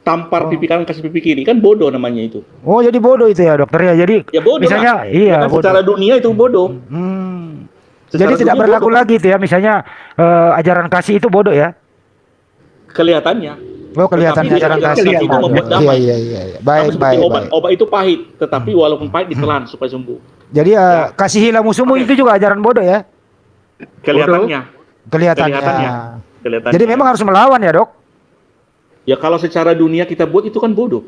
Tampar pipi kanan kasih pipi kiri, kan bodoh namanya itu. Oh, jadi bodoh itu ya, Dokter ya. Jadi Ya bodoh misalnya lah. iya, Ya kan bodoh. secara dunia itu bodoh. Jadi Secara tidak dunia berlaku bodoh. lagi itu ya, misalnya ajaran kasih itu bodoh ya. Kelihatannya. Oh, kelihatannya Tetapi ajaran dia kasih itu ya. membuat Iya, damai. iya. Sama Baik, seperti baik, obat. baik. Obat itu pahit, tetapi walaupun pahit ditelan supaya sembuh. Jadi kasihilah musuhmu itu juga ajaran bodoh ya. Kelihatannya. Kelihatannya. Kelihatannya. Jadi memang harus melawan ya, Dok. Ya kalau secara dunia kita buat itu kan bodoh.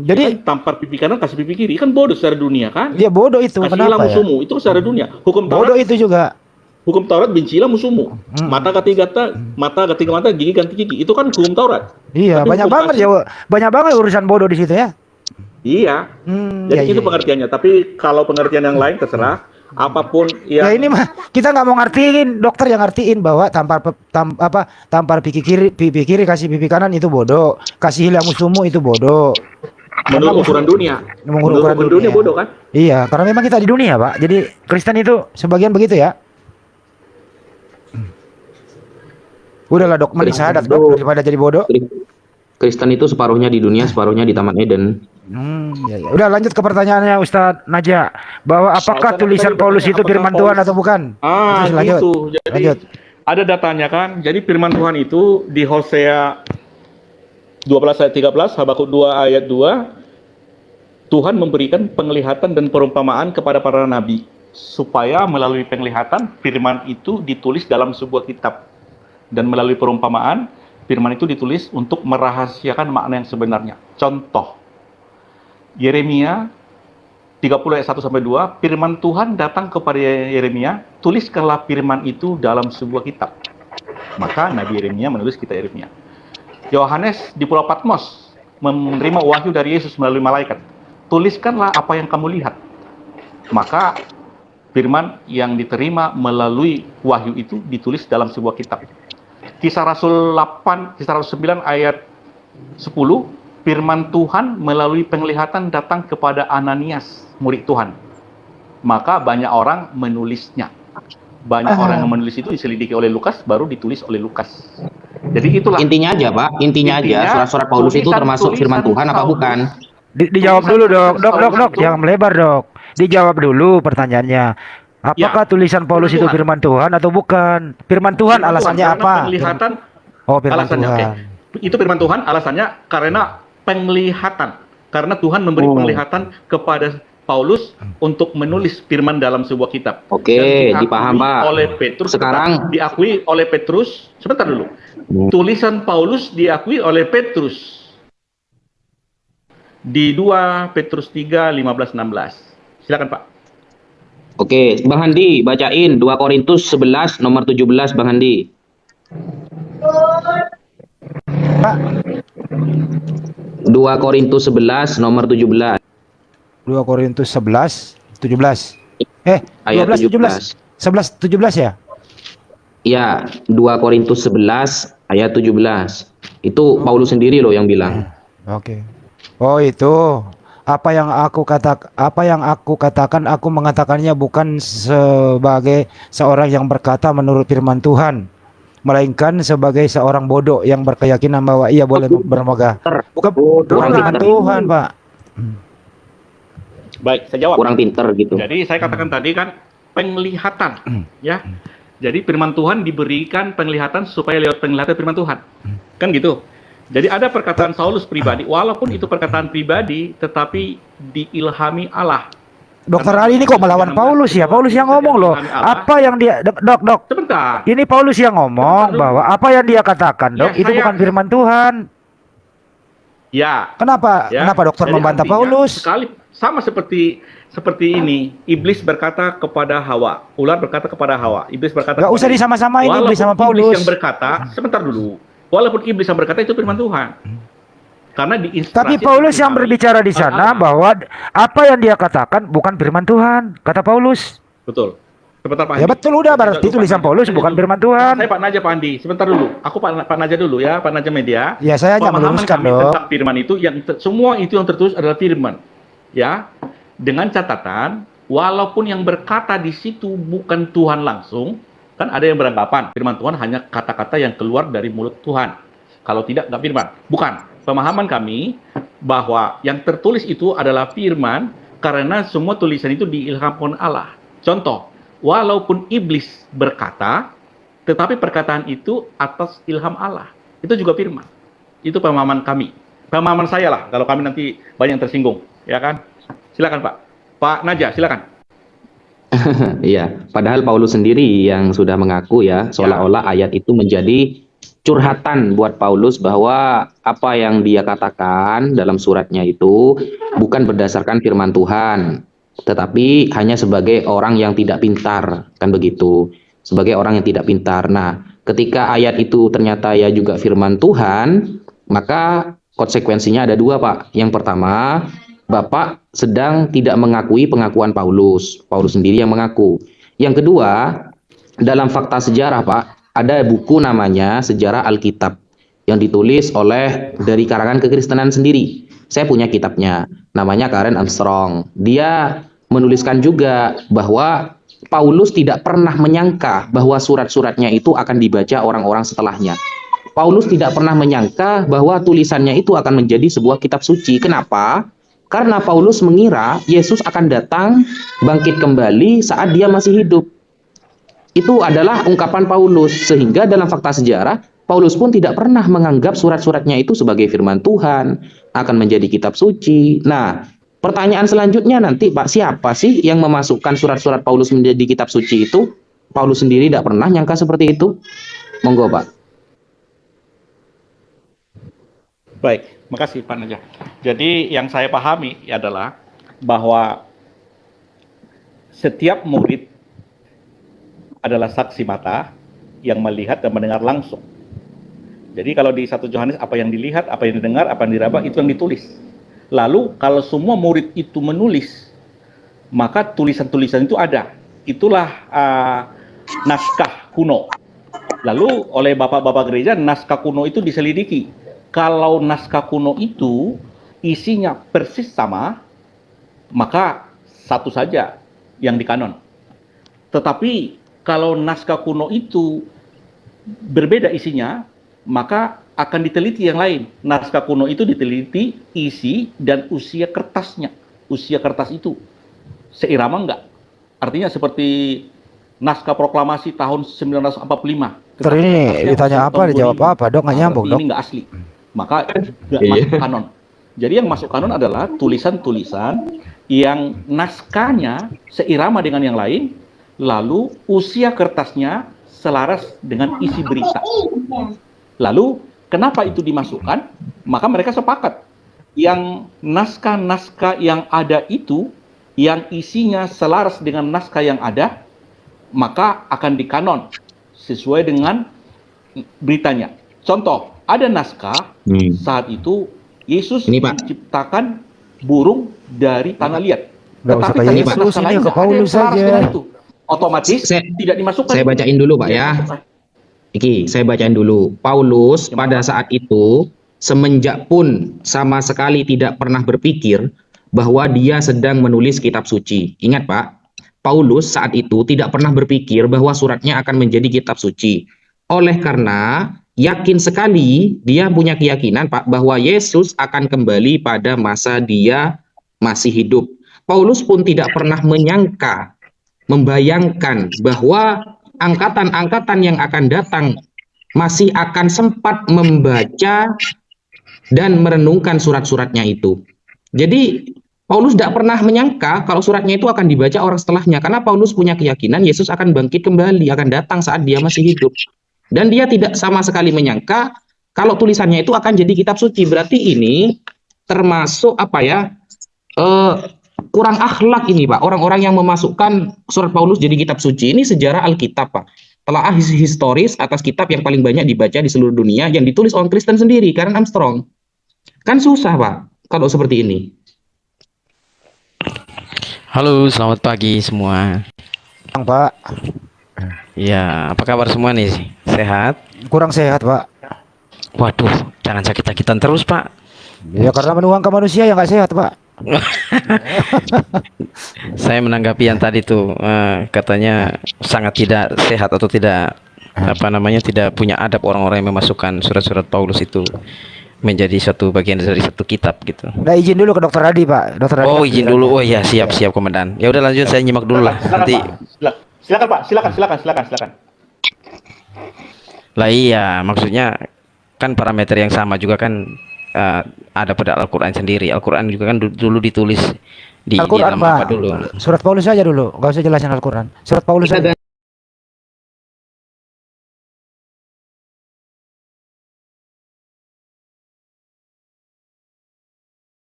Jadi Kan tampar pipi kanan kasih pipi kiri kan bodoh secara dunia kan? dia bodoh itu. Kasihilah Kenapa ya? musuhmu itu secara dunia. Hukum Bodoh Taurat, itu juga. hukum Taurat bencilah musuhmu. Mata ganti mata, gigi ganti gigi. Itu kan hukum Taurat. Iya, Tapi banyak hukum banget kasih- ya. Banyak banget urusan bodoh di situ ya. Iya. Jadi Iya, itu iya. pengertiannya. Tapi kalau pengertian yang lain terserah. Apapun Ya yang ini mah kita nggak mau ngertiin, dokter yang ngertiin bahwa tampar pipi kiri kasih pipi kanan itu bodoh, kasihilah musuhmu itu bodoh. menurut ukuran dunia. Menurut ukuran dunia. bodoh kan? Iya, karena memang kita di dunia, Pak. Jadi Kristen itu sebagian begitu ya. Udahlah, Dok, mending syahadat, Dok, daripada jadi bodoh. Kristen itu separuhnya di dunia, separuhnya di Taman Eden. Ya. Udah lanjut ke pertanyaannya Ustadz Naja, bahwa apakah Ustadz, tulisan tadi Paulus bertanya itu apakah firman Paulus- Tuhan atau bukan? Terus lanjut. Gitu. Jadi Lanjut. ada datanya kan. Jadi firman Tuhan itu di Hosea 12 ayat 13, Habakuk 2 ayat 2, Tuhan memberikan penglihatan dan perumpamaan kepada para nabi supaya melalui penglihatan firman itu ditulis dalam sebuah kitab, dan melalui perumpamaan firman itu ditulis untuk merahasiakan makna yang sebenarnya. Contoh, Yeremia 30 ayat 1 sampai 2, firman Tuhan datang kepada Yeremia, tuliskanlah firman itu dalam sebuah kitab. Maka Nabi Yeremia menulis kitab Yeremia. Yohanes di Pulau Patmos menerima wahyu dari Yesus melalui malaikat. Tuliskanlah apa yang kamu lihat. Maka firman yang diterima melalui wahyu itu ditulis dalam sebuah kitab. Kisah Rasul 9 ayat 10, firman Tuhan melalui penglihatan datang kepada Ananias, murid Tuhan. Maka banyak orang menulisnya. Banyak orang yang menulis itu diselidiki oleh Lukas, baru ditulis oleh Lukas. Jadi itulah. Intinya aja, Pak. Intinya aja, surat-surat Paulus itu termasuk firman Tuhan apa bukan? Dijawab dulu, Dok. Jangan melebar, Dok. Dijawab dulu pertanyaannya. Apakah tulisan Paulus itu firman Tuhan atau bukan? Firman Tuhan alasannya Karena apa? Penglihatan. Oh, firman Alasannya, Tuhan. oke. Itu firman Tuhan alasannya karena penglihatan. Karena Tuhan memberi penglihatan kepada Paulus untuk menulis firman dalam sebuah kitab. Oke, Dan diakui dipaham, Pak. Oleh Petrus. Sekarang- diakui oleh Petrus. Sebentar dulu. Tulisan Paulus diakui oleh Petrus di 2 Petrus 3 15-16. Silakan, Pak. Oke, Bang Handi, bacain 2 Korintus 11 nomor 17, Bang Handi. Pak, 2 Korintus 11 nomor 17. 2 Korintus 11, 17. Ayat 12, 17. 11, 17 ya? Ya, 2 Korintus 11 ayat 17. Itu Paulus sendiri loh yang bilang. Oke. Oh, itu. Apa yang aku katakan, aku mengatakannya bukan sebagai seorang yang berkata menurut firman Tuhan, melainkan sebagai seorang bodoh yang berkeyakinan bahwa ia boleh bermegah. Bukan firman Tuhan, Pak. Baik, saya jawab. Kurang pinter gitu. Jadi saya katakan tadi kan penglihatan, ya. Jadi firman Tuhan diberikan penglihatan supaya lewat penglihatan firman Tuhan, kan gitu. Jadi ada perkataan Saulus pribadi, walaupun itu perkataan pribadi, tetapi diilhami Allah. Dokter Ali ini kok melawan Paulus ya? Paulus yang ngomong loh. Apa yang dia dok. Sebentar. Ini Paulus yang ngomong bahwa apa yang dia katakan, Dok, Ya, itu bukan firman Tuhan. Ya. Kenapa? Ya. Kenapa dokter Jadi membantah artinya Paulus? Sekali sama seperti ini, iblis berkata kepada Hawa, ular berkata kepada Hawa, iblis berkata. Gak usah disama-samain iblis sama Walaupun Paulus. Iblis yang berkata, sebentar dulu. Walaupun iblis yang berkata itu firman Tuhan. Karena diinspirasi. Tapi Paulus yang berbicara di sana bahwa apa yang dia katakan bukan firman Tuhan, kata Paulus. Betul. Sebentar Pak Ya Andi. betul, udah berarti tulisan Paulus bukan firman Tuhan. Saya Pak Naja Pak Andi, sebentar dulu. Aku Pak Naja dulu ya, Pak Naja Media. Ya, saya hanya Pemahaman meluruskan, kami Dok. tentang firman itu semua itu yang tertulis adalah firman. Ya. Dengan catatan walaupun yang berkata di situ bukan Tuhan langsung, kan ada yang beranggapan firman Tuhan hanya kata-kata yang keluar dari mulut Tuhan. Kalau tidak nggak firman. Bukan. Pemahaman kami bahwa yang tertulis itu adalah firman karena semua tulisan itu diilhamkan Allah. Contoh, walaupun iblis berkata, tetapi perkataan itu atas ilham Allah. Itu juga firman. Itu pemahaman kami. Pemahaman saya lah, kalau kami nanti banyak yang tersinggung. Ya kan? Silakan Pak. Pak Naja, silakan. Iya, padahal Paulus sendiri yang sudah mengaku ya, seolah-olah ayat itu menjadi curhatan buat Paulus bahwa apa yang dia katakan dalam suratnya itu bukan berdasarkan firman Tuhan, tetapi hanya sebagai orang yang tidak pintar, kan begitu, sebagai orang yang tidak pintar. Nah, ketika ayat itu ternyata ya juga firman Tuhan, maka konsekuensinya ada dua, Pak. Yang pertama, Bapak sedang tidak mengakui pengakuan Paulus. Paulus sendiri yang mengaku. Yang kedua, dalam fakta sejarah, Pak, ada buku namanya Sejarah Alkitab yang ditulis oleh dari kalangan kekristenan sendiri. Saya punya kitabnya, namanya Karen Armstrong. Dia menuliskan juga bahwa Paulus tidak pernah menyangka bahwa surat-suratnya itu akan dibaca orang-orang setelahnya. Paulus tidak pernah menyangka bahwa tulisannya itu akan menjadi sebuah kitab suci. Kenapa? Karena Paulus mengira Yesus akan datang bangkit kembali saat dia masih hidup. Itu adalah ungkapan Paulus, sehingga dalam fakta sejarah Paulus pun tidak pernah menganggap surat-suratnya itu sebagai firman Tuhan, akan menjadi kitab suci. Nah, pertanyaan selanjutnya nanti, Pak, siapa sih yang memasukkan surat-surat Paulus menjadi kitab suci itu? Paulus sendiri tidak pernah nyangka seperti itu. Monggo, Pak. Baik, makasih Pak Naja. Jadi yang saya pahami adalah bahwa setiap murid adalah saksi mata yang melihat dan mendengar langsung. Jadi kalau di 1 Yohanes apa yang dilihat, apa yang didengar, apa yang diraba, itu yang ditulis. Lalu kalau semua murid itu menulis, maka tulisan-tulisan itu ada. Itulah naskah kuno. Lalu oleh bapak-bapak gereja, naskah kuno itu diselidiki. Kalau naskah kuno itu isinya persis sama, maka satu saja yang dikanon. Tetapi kalau naskah kuno itu berbeda isinya, maka akan diteliti yang lain. Naskah kuno itu diteliti isi dan usia kertasnya. Usia kertas itu seirama enggak? Artinya seperti naskah proklamasi tahun 1945. Dokter ini ditanya apa, dijawab apa, Dok? Nggak nyambung, Dok. Ini enggak asli. Maka enggak masuk kanon. Jadi yang masuk kanon adalah tulisan-tulisan yang naskahnya seirama dengan yang lain, lalu usia kertasnya selaras dengan isi berita. Lalu kenapa itu dimasukkan? Maka mereka sepakat yang naskah-naskah yang ada itu, yang isinya selaras dengan naskah yang ada, maka akan dikanon sesuai dengan beritanya. Contoh, ada naskah saat itu Yesus menciptakan burung dari tanah liat. Nggak usah ke Yesus, ini ke Paulus saja. Otomatis tidak dimasukkan. Saya bacain dulu, Pak, ya. Iki, saya bacain dulu. Paulus pada saat itu semenjak pun sama sekali tidak pernah berpikir bahwa dia sedang menulis kitab suci. Ingat Pak, Paulus saat itu tidak pernah berpikir bahwa suratnya akan menjadi kitab suci. Oleh karena yakin sekali dia punya keyakinan Pak bahwa Yesus akan kembali pada masa dia masih hidup. Paulus pun tidak pernah menyangka, membayangkan bahwa angkatan-angkatan yang akan datang masih akan sempat membaca dan merenungkan surat-suratnya itu. Jadi Paulus tidak pernah menyangka kalau suratnya itu akan dibaca orang setelahnya, karena Paulus punya keyakinan Yesus akan bangkit kembali, akan datang saat dia masih hidup. Dan dia tidak sama sekali menyangka kalau tulisannya itu akan jadi kitab suci. Berarti ini termasuk apa ya? Kurang akhlak ini Pak, orang-orang yang memasukkan surat Paulus jadi kitab suci. Ini sejarah Alkitab Pak, telaah historis atas kitab yang paling banyak dibaca di seluruh dunia yang ditulis orang Kristen sendiri, Karen Armstrong. Kan susah Pak kalau seperti ini. Halo, selamat pagi semua. Pak, Ya, apa kabar semua nih? Sehat? kurang sehat Pak. Waduh, jangan sakit-sakitan terus, Pak. Ya karena menuangkan manusia yang nggak sehat Pak. Saya menanggapi yang tadi tuh, katanya sangat tidak sehat atau tidak apa namanya, tidak punya adab orang-orang yang memasukkan surat-surat Paulus itu menjadi satu bagian dari satu kitab gitu. Nah izin dulu ke Dokter Adi Pak. Dokter Adi. Oh, izin dulu. Oh ya, siap komandan. Ya udah lanjut, saya nyimak dulu lah. Nanti Silakan Pak, silakan. lah iya, maksudnya kan parameter yang sama juga kan ada pada Al-Qur'an sendiri. Al-Qur'an juga kan dulu ditulis di Al-Quran dalam apa Pak. dulu? Surat Paulus saja dulu, nggak usah jelasin Al-Quran. Surat Paulus Kita saja.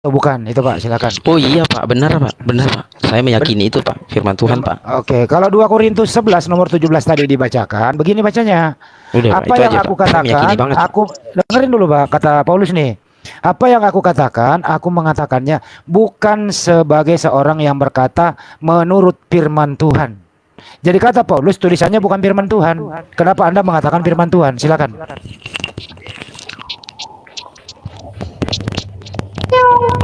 Oh, bukan, itu Pak, silakan. Oh iya Pak, benar Pak. Saya meyakini itu Pak, firman Tuhan Pak. Oke, kalau 2 Korintus 11 nomor 17 tadi dibacakan, begini bacanya. Udah Pak, Apa itu yang aja, aku Pak. Saya meyakini katakan, banget. aku dengerin dulu Pak, kata Paulus nih. Apa yang aku katakan, aku mengatakannya bukan sebagai seorang yang berkata menurut firman Tuhan. Jadi kata Paulus tulisannya bukan firman Tuhan. Kenapa Anda mengatakan firman Tuhan? Silakan.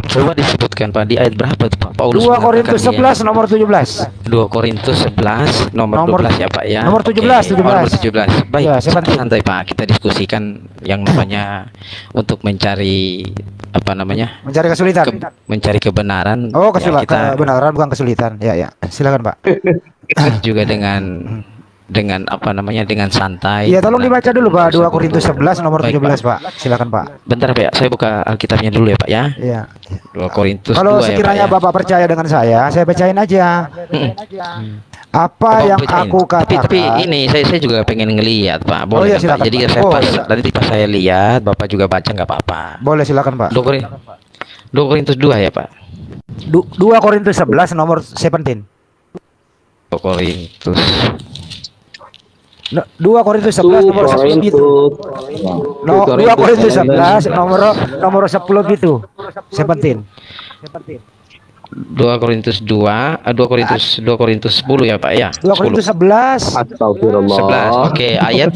Coba disebutkan Pak, di ayat berapa tuh Pak? Paulus 2 Korintus mengatakannya. 11 nomor 17. 2 Korintus 11 nomor 12 ya Pak ya. Nomor 17, Oke. Oh, nomor 17. Baik, Ya, saya santai Pak. Kita diskusikan yang namanya untuk mencari apa namanya? Mencari kesulitan. Mencari kebenaran. Oh, Ya, kita kebenaran bukan kesulitan. Ya, ya. Silakan Pak. juga dengan apa namanya? Dengan santai. Iya, tolong dibaca dulu Pak, 2 Tersebut. Korintus 11 nomor Baik, 17 Pak. Silakan Pak. Bentar Pak ya, saya buka Alkitabnya dulu ya Pak ya. Iya. 2 Korintus Kalau 2 ya, sekiranya Pak, ya. Bapak percaya dengan saya bacain aja. Apa Oh, yang bacain. aku katakan. Tapi ini saya juga pengen ngelihat Pak. Oh, Boleh iya, kan, Pak? silakan, Jadi Pak. saya Oh, pas iya. nanti pas saya lihat Bapak juga baca nggak apa-apa. Boleh silakan Pak. 2 Korintus 2 ya Pak. 2 Korintus 11 nomor 17. 2 Korintus. 2 Korintus 11 nomor 10 gitu. No, 2 Korintus 11 nomor 10 gitu. 17. 2 Korintus 2 Korintus 10 ya Pak ya. 2 Korintus 11 11. Oke, ayat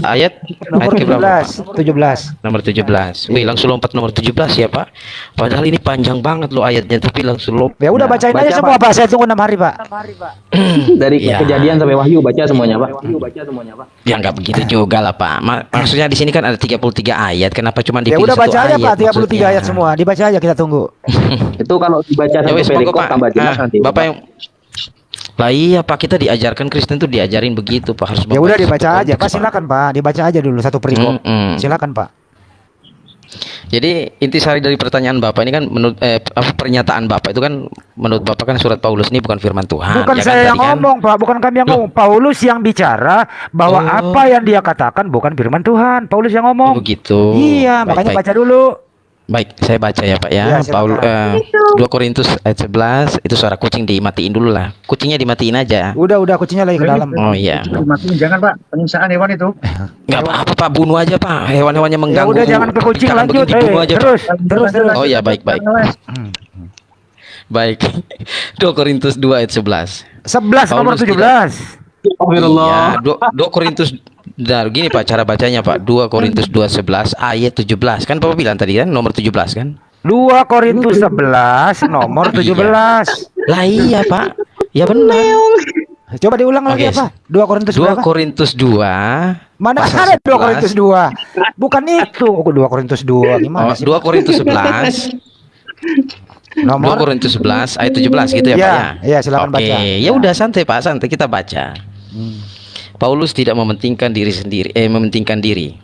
nomor ke berapa, Pak? 17. Nomor 17. Wih, langsung lompat nomor 17 ya Pak. Padahal ini panjang banget loh ayatnya, tapi langsung lompat. Ya udah bacain aja semua Pak. Saya tunggu 6 hari Pak. Dari Ya. Kejadian sampai Wahyu baca semuanya Pak. Ya nggak begitu juga lah Pak. Maksudnya di sini kan ada 33 ayat. Kenapa cuma Ya dipilih udah satu baca aja ayat Pak, 33 ayat maksudnya? semua. Dibaca aja kita tunggu. Itu kalau dibaca Ya satu wes, monggo perikop Pak. tambah jelas nanti. Bapak yang lah iya Pak, kita diajarkan Kristen tuh diajarin begitu Pak, harus Ya udah membaca dibaca satu aja. Pak konteks, silakan Pak, dibaca aja dulu satu perikop. Silakan Pak. Jadi intisari dari pertanyaan Bapak ini kan menurut pernyataan Bapak itu kan menurut Bapak kan surat Paulus ini bukan firman Tuhan. Bukan ya kan, saya yang tadi kan? ngomong Pak, bukan kami yang Loh. ngomong. Paulus yang bicara bahwa Oh. apa yang dia katakan bukan firman Tuhan. Paulus yang Oh, ngomong. begitu. Iya, Baik, makanya baik. baca dulu. Baik, saya baca ya Pak ya. Ya, silakan. 2 Korintus ayat 11 itu suara kucing dimatiin dulu lah. Kucingnya dimatiin aja. Udah kucingnya lagi ke dalam. Oh iya. Dimatiin jangan Pak, penyiksaan hewan itu. Nggak apa-apa Pak, bunuh aja Pak. Hewan-hewannya Ya mengganggu. udah jangan ke kucing, Ikan lanjut. begini dibunuh aja, Pak. Terus. Oh iya, baik. Baik. 2 Korintus 2 ayat 11. 11 nomor Paulus 17. Iya, 2 Korintus Nah, gini Pak, cara bacanya Pak, 2 Korintus 2:11 ayat 17. Kan Bapak bilang tadi kan nomor 17 kan? 2 Korintus 11 nomor 17. Lah iya Pak. Ya benar. Coba diulang lagi Oke. apa? 2 Korintus 2 berapa? Korintus 2 Mana pasal ada 2 11. Korintus 2? Bukan itu. Oh, 2 Korintus 2 gimana Oh, sih? 2 Korintus 11 2 Nomor Korintus 11 ayat 17 gitu ya, Ya, Pak ya. ya, silakan Oke, baca. ya udah santai Pak, santai kita baca. Paulus tidak mementingkan diri sendiri, mementingkan diri.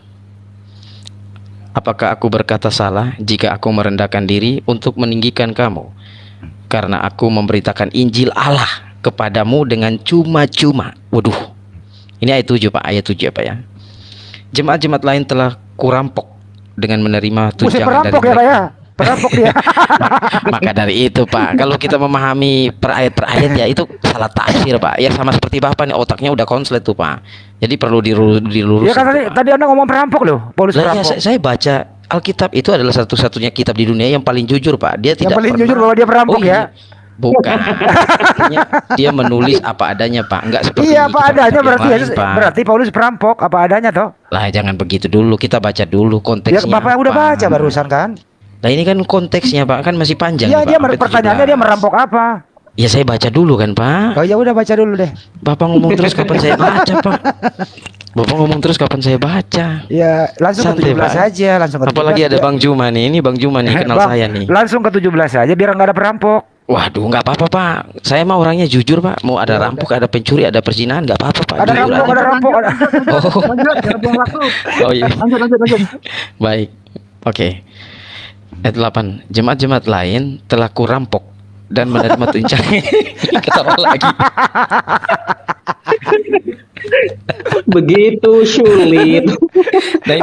Apakah aku berkata salah jika aku merendahkan diri untuk meninggikan kamu? Karena aku memberitakan Injil Allah kepadamu dengan cuma-cuma. Waduh. Ini ayat 7 Pak, ayat 7 ya Pak ya. Jemaat-jemaat lain telah kurampok dengan menerima Mesti tunjangan dari perampok ya, Pak mereka. ya. Perampok dia. Maka dari itu Pak, kalau kita memahami per ayat ya itu salah tafsir Pak. Ya sama seperti Bapak nih, otaknya udah konslet tuh Pak. Jadi perlu diluruskan. Ya kan tadi, tuh, Pak. tadi Anda ngomong perampok loh. Paulus Lah, ya, perampok. saya baca Alkitab itu adalah satu-satunya kitab di dunia yang paling jujur Pak. Dia tidak paling pernah- jujur bahwa dia perampok ya? Bukan. Artinya dia menulis apa adanya Pak. Enggak seperti Iya, apa kitab-kitab adanya yang berarti lain, Pak. berarti Paulus perampok apa adanya toh? Lah jangan begitu dulu. Kita baca dulu Ya konteksnya. Bapak udah apa. baca barusan kan? Nah ini kan konteksnya Pak, kan masih panjang. Iya, nih, dia Pak, sampai pertanyaannya 17. dia merampok apa? Ya saya baca dulu kan Pak. Oh ya udah baca dulu deh. Bapak ngomong terus kapan saya baca Pak? Bapak ngomong terus kapan saya baca? Ya langsung Santai, ke 17 Pak. aja, langsung ke 17. Apalagi ada Bang Juma nih. Ini Bang Juma nih kenal Bang, saya nih. Langsung ke 17 aja biar nggak ada perampok. Waduh, nggak apa-apa Pak. Saya mah orangnya jujur Pak. Mau ada rampok, ada pencuri, ada perzinahan, nggak apa-apa Pak. Ada Jujur rampok, aja. ada rampok, ada. Oh, Lanjut, jangan buang waktu. oh iya. Lanjut. Baik. Oke. Ayat 8. Jemaat-jemaat lain telah kurampok dan menerima tunjangan. Ketawa lagi. Begitu sulit. Nah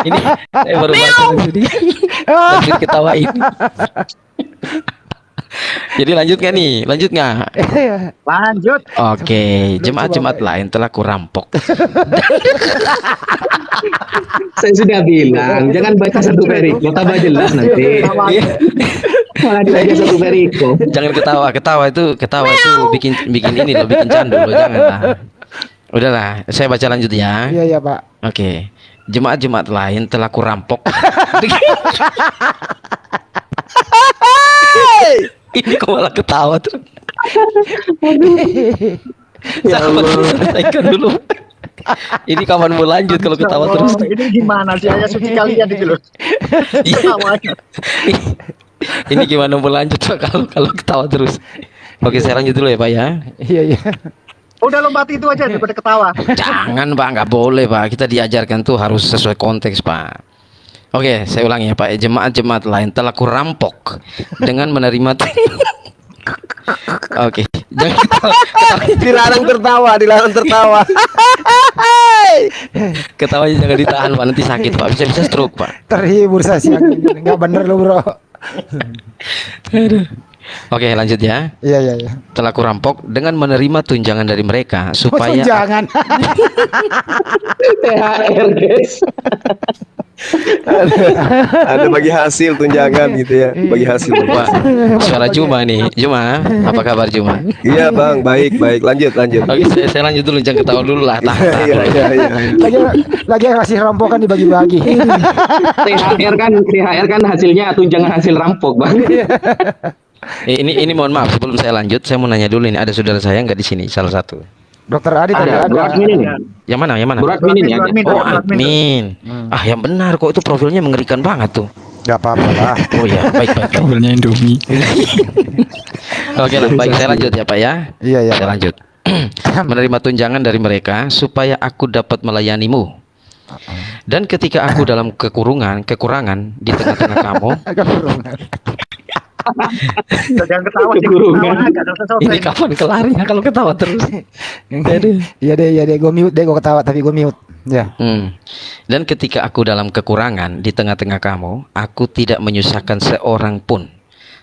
ini saya baru baca tadi. Lanjut ketawain. Jadi lanjut nggak nih? Lanjut nggak? Lanjut. Oke, jemaat-jemaat lain telah kurampok. Saya sudah bilang, jangan baca satu perikop, tambah jelas nanti. Malah dibaca satu perikop. Jangan ketawa, ketawa itu bikin ini loh, bikin candu loh, janganlah. Udahlah, saya baca lanjut ya. Iya, iya, Pak. Oke. Jemaat-jemaat lain telah kurampok. Ini kok malah ketawa tuh. Sabar, selesaikan dulu. Ini kapan mau lanjut kalau ketawa terus? Ini gimana sih ayat suci kalian itu loh. Iya. Ketawanya. Ini gimana mau lanjut Pak kalau ketawa terus? Oke, saya lanjut dulu ya Pak ya. Iya, iya. Udah lompat itu aja daripada ketawa. Jangan Pak, nggak boleh Pak. Kita diajarkan tuh harus sesuai konteks Pak. Oke, saya ulangi ya Pak. Jemaat-jemaat lain telah kurampok dengan menerima. Oke, jangan ketawa. Dilarang tertawa, dilarang tertawa. Ketawanya jangan ditahan Pak, nanti sakit Pak. Bisa-bisa stroke Pak. Terhibur saya siang ini. Nggak bener lo, Bro. Oke, lanjut ya. Iya, iya, iya. Telah kurampok dengan menerima tunjangan dari mereka supaya Jangan. THR guys. Ada bagi hasil tunjangan gitu ya, bagi hasil. Pak, suara Juma nih. Juma, apa kabar Juma? Iya Bang, baik baik. Lanjut lanjut. Oke, saya lanjut dulu, jangan ketawa dulu lah. Tahan. Iya iya iya. Lagi ngasih rampokan dibagi-bagi. THR kan hasilnya tunjangan hasil rampok, Bang. Ini mohon maaf sebelum saya lanjut, saya mau nanya dulu ini ada saudara saya nggak di sini salah satu. Dokter Adi tadi Ada, Bro ada. admin ini. Yang mana? Yang mana? Bro admin ini ada. Oh, admin. Ah, yang benar kok itu profilnya mengerikan banget tuh. Gak apa-apa lah. Oh ya, baik baik. Kabelnya Indomie. Oke lah, baik saya lanjut ya Pak ya. Iya, iya. Saya lanjut. Menerima tunjangan dari mereka supaya aku dapat melayanimu. Dan ketika aku dalam kekurangan di tengah-tengah kamu, Jangan ketawa sih. Kekurungan. Ketawa, nggak selesai. ini kapan kelarnya kalau ketawa terus? Iya deh, gue mute deh, gue ketawa tapi gue mute. Ya. Dan ketika aku dalam kekurangan di tengah-tengah kamu, aku tidak menyusahkan seorang pun.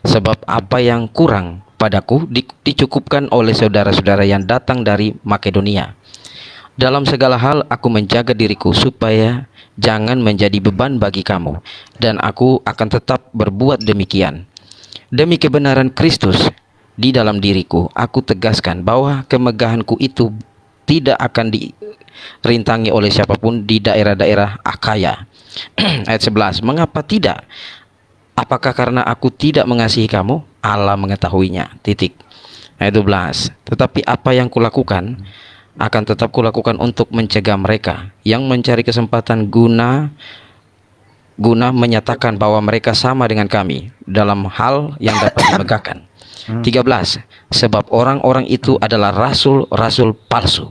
Sebab apa yang kurang padaku dicukupkan oleh saudara-saudara yang datang dari Makedonia. Dalam segala hal aku menjaga diriku supaya jangan menjadi beban bagi kamu. Dan aku akan tetap berbuat demikian. Demi kebenaran Kristus di dalam diriku, aku tegaskan bahwa kemegahanku itu tidak akan dirintangi oleh siapapun di daerah-daerah Akaya. Ayat 11, mengapa tidak? Apakah karena aku tidak mengasihi kamu? Allah mengetahuinya. Titik. Ayat 12, tetapi apa yang kulakukan akan tetap kulakukan untuk mencegah mereka yang mencari kesempatan guna menyatakan bahwa mereka sama dengan kami dalam hal yang dapat dimegahkan. 13, sebab orang-orang itu adalah rasul-rasul palsu,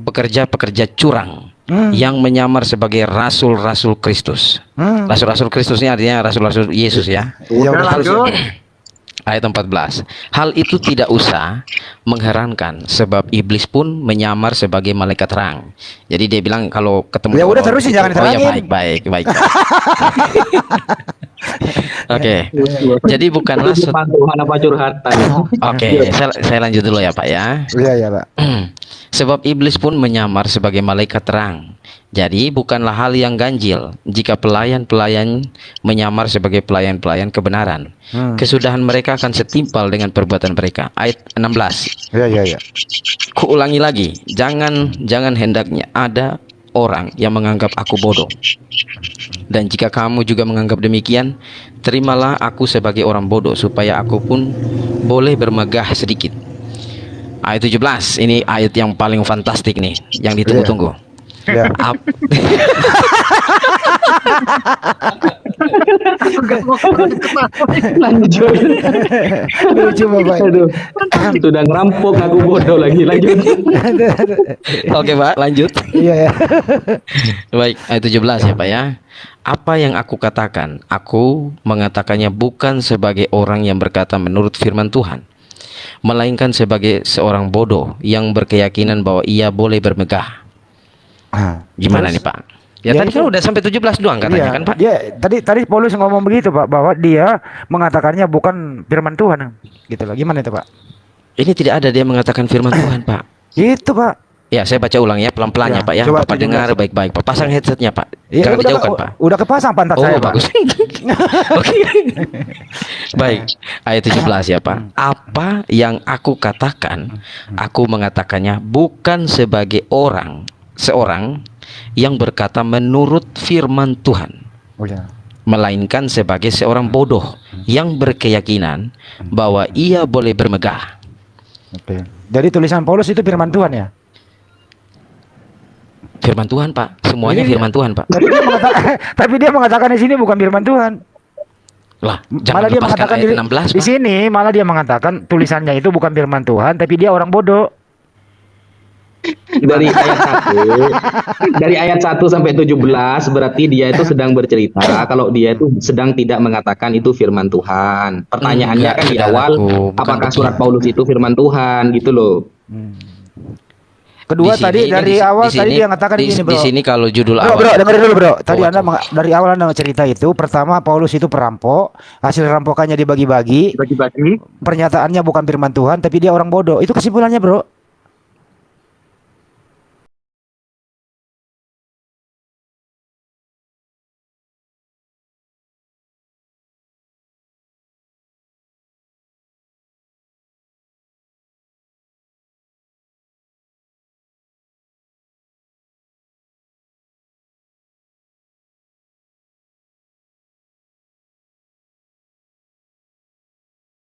pekerja-pekerja curang yang menyamar sebagai rasul-rasul Kristus. Rasul-rasul Kristus ini artinya rasul-rasul Yesus ya. Udah lanjut. Ayat 14, hal itu tidak usah mengherankan sebab iblis pun menyamar sebagai malaikat terang. Jadi dia bilang kalau ketemu Ya udah orang terusin, itu, jangan oh ya diterangin. baik. Oke. Jadi bukanlah Tuhan apa curhatan? Oke, saya lanjut dulu ya Pak ya. Iya Pak. Sebab iblis pun menyamar sebagai malaikat terang. Jadi bukanlah hal yang ganjil jika pelayan-pelayan menyamar sebagai pelayan-pelayan kebenaran. Kesudahan mereka akan setimpal dengan perbuatan mereka. Ayat 16. Iya. Kuulangi lagi, jangan hendaknya ada orang yang menganggap aku bodoh. Dan jika kamu juga menganggap demikian, terimalah aku sebagai orang bodoh supaya aku pun boleh bermegah sedikit. Ayat 17, ini ayat yang paling fantastik nih, yang ditunggu-tunggu. Ya. Lanjut. Lucu Bapak. Aduh, sudah ngerampok aku bodoh lagi. Lanjut. Oke Pak, lanjut. Iya. Baik, ayat 17 ya Pak ya. Apa yang aku katakan, aku mengatakannya bukan sebagai orang yang berkata menurut firman Tuhan, melainkan sebagai seorang bodoh yang berkeyakinan bahwa ia boleh bermegah. Gimana nih Pak? Ya, Ya tadi itu- kan udah sampai 17 doang katanya kan Pak? Dia tadi Paulus ngomong begitu Pak, bahwa dia mengatakannya bukan firman Tuhan. Gitu loh. Gimana itu Pak? Ini tidak ada dia mengatakan firman Tuhan Pak. Itu Pak. Ya, saya baca ulang ya pelan-pelan ya Ya, Pak ya. coba Bapak 17. dengar baik-baik Pak. Pasang headsetnya Pak. Iya, Jangan dijauhkan Pak. Udah kepasang pantat Oh saya Pak. bagus. Oke. Baik, ayat 17 ya Pak. Apa yang aku katakan, aku mengatakannya bukan sebagai seorang yang berkata menurut firman Tuhan, Oh ya. melainkan sebagai seorang bodoh yang berkeyakinan bahwa ia boleh bermegah. Oke. Jadi tulisan Paulus itu firman Tuhan ya? Firman Tuhan Pak, semuanya Iya. firman Tuhan Pak. Tapi dia mengatakan di sini bukan firman Tuhan. Lah, Malah jangan dia lepaskan mengatakan ayat 16 di Pak. sini malah dia mengatakan tulisannya itu bukan firman Tuhan, tapi dia orang bodoh. Dari ayat 1 sampai 17 berarti dia itu sedang bercerita kalau dia itu sedang tidak mengatakan itu firman Tuhan. Pertanyaannya Enggak, kan di saudaraku, awal, bukan apakah begitu. surat Paulus itu firman Tuhan gitu loh. Kedua Di sini tadi kan dari awal tadi dia mengatakan di, gini di bro. sini kalau judul Bro, awal dengerin dulu bro. Tadi Oh, Anda dari awal Anda cerita itu, pertama Paulus itu perampok, hasil rampokannya dibagi-bagi, Bagi-bagi. pernyataannya bukan firman Tuhan, tapi dia orang bodoh. Itu kesimpulannya bro.